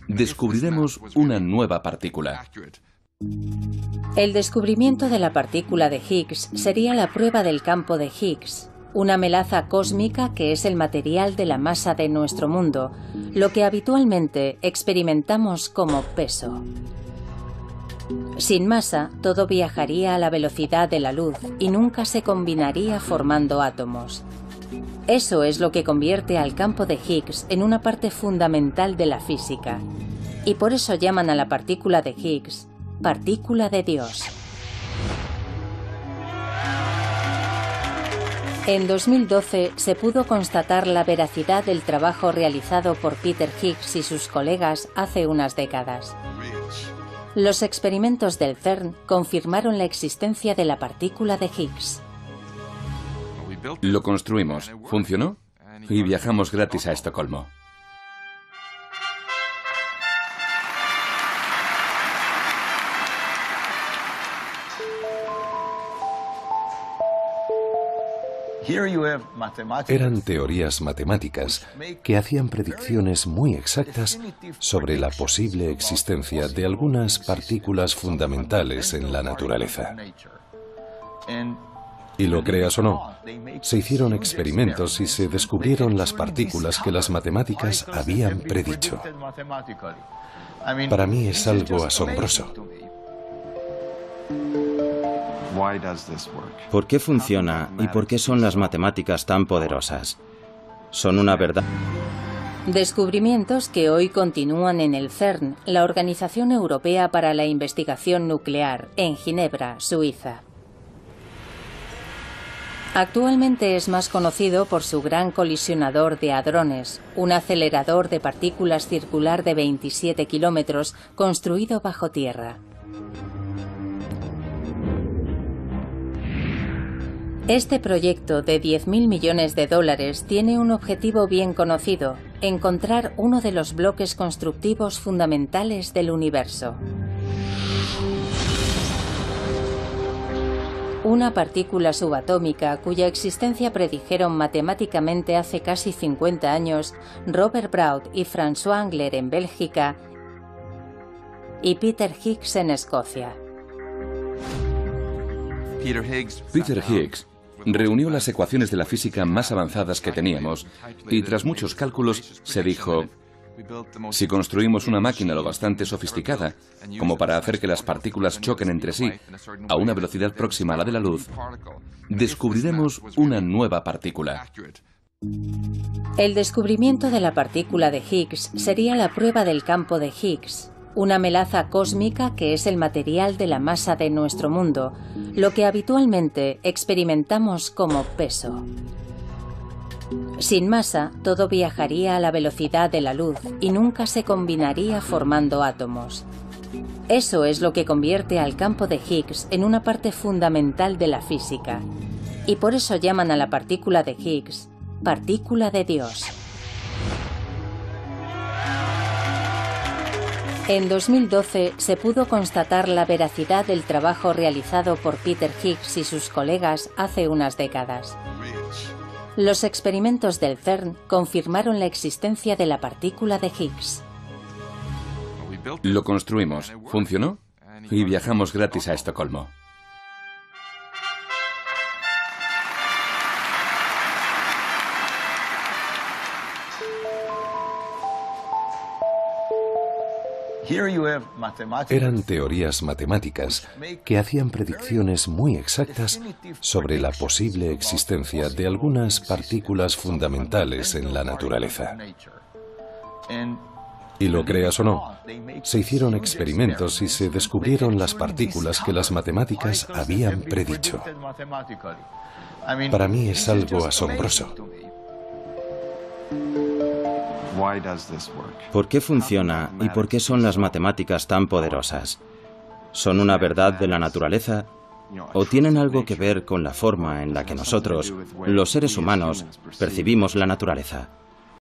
[SPEAKER 1] descubriremos una nueva partícula.
[SPEAKER 2] El descubrimiento de la partícula de Higgs sería la prueba del campo de Higgs, una melaza cósmica que es el material de la masa de nuestro mundo, lo que habitualmente experimentamos como peso. Sin masa, todo viajaría a la velocidad de la luz y nunca se combinaría formando átomos. Eso es lo que convierte al campo de Higgs en una parte fundamental de la física. Y por eso llaman a la partícula de Higgs partícula de Dios. En 2012 se pudo constatar la veracidad del trabajo realizado por Peter Higgs y sus colegas hace unas décadas. Los experimentos del CERN confirmaron la existencia de la partícula de Higgs.
[SPEAKER 1] Lo construimos, funcionó y viajamos gratis a Estocolmo.
[SPEAKER 4] Eran teorías matemáticas que hacían predicciones muy exactas sobre la posible existencia de algunas partículas fundamentales en la naturaleza. Y lo creas o no, se hicieron experimentos y se descubrieron las partículas que las matemáticas habían predicho. Para mí es algo asombroso.
[SPEAKER 8] ¿Por qué funciona y por qué son las matemáticas tan poderosas? Son una verdad.
[SPEAKER 2] Descubrimientos que hoy continúan en el CERN, la Organización Europea para la Investigación Nuclear, en Ginebra, Suiza. Actualmente es más conocido por su gran colisionador de hadrones, un acelerador de partículas circular de 27 kilómetros construido bajo tierra. Este proyecto de 10.000 millones de dólares tiene un objetivo bien conocido: encontrar uno de los bloques constructivos fundamentales del universo. Una partícula subatómica cuya existencia predijeron matemáticamente hace casi 50 años Robert Brout y François Englert en Bélgica y Peter Higgs en Escocia.
[SPEAKER 1] Peter Higgs reunió las ecuaciones de la física más avanzadas que teníamos y tras muchos cálculos se dijo: si construimos una máquina lo bastante sofisticada como para hacer que las partículas choquen entre sí a una velocidad próxima a la de la luz, descubriremos una nueva partícula.
[SPEAKER 2] El descubrimiento de la partícula de Higgs sería la prueba del campo de Higgs, una melaza cósmica que es el material de la masa de nuestro mundo, lo que habitualmente experimentamos como peso. Sin masa, todo viajaría a la velocidad de la luz y nunca se combinaría formando átomos. Eso es lo que convierte al campo de Higgs en una parte fundamental de la física. Y por eso llaman a la partícula de Higgs partícula de Dios. En 2012 se pudo constatar la veracidad del trabajo realizado por Peter Higgs y sus colegas hace unas décadas. Los experimentos del CERN confirmaron la existencia de la partícula de Higgs.
[SPEAKER 1] Lo construimos, funcionó y viajamos gratis a Estocolmo.
[SPEAKER 4] Eran teorías matemáticas que hacían predicciones muy exactas sobre la posible existencia de algunas partículas fundamentales en la naturaleza. Y lo creas o no, se hicieron experimentos y se descubrieron las partículas que las matemáticas habían predicho. Para mí es algo asombroso.
[SPEAKER 8] ¿Por qué funciona y por qué son las matemáticas tan poderosas? ¿Son una verdad de la naturaleza o tienen algo que ver con la forma en la que nosotros, los seres humanos, percibimos la naturaleza?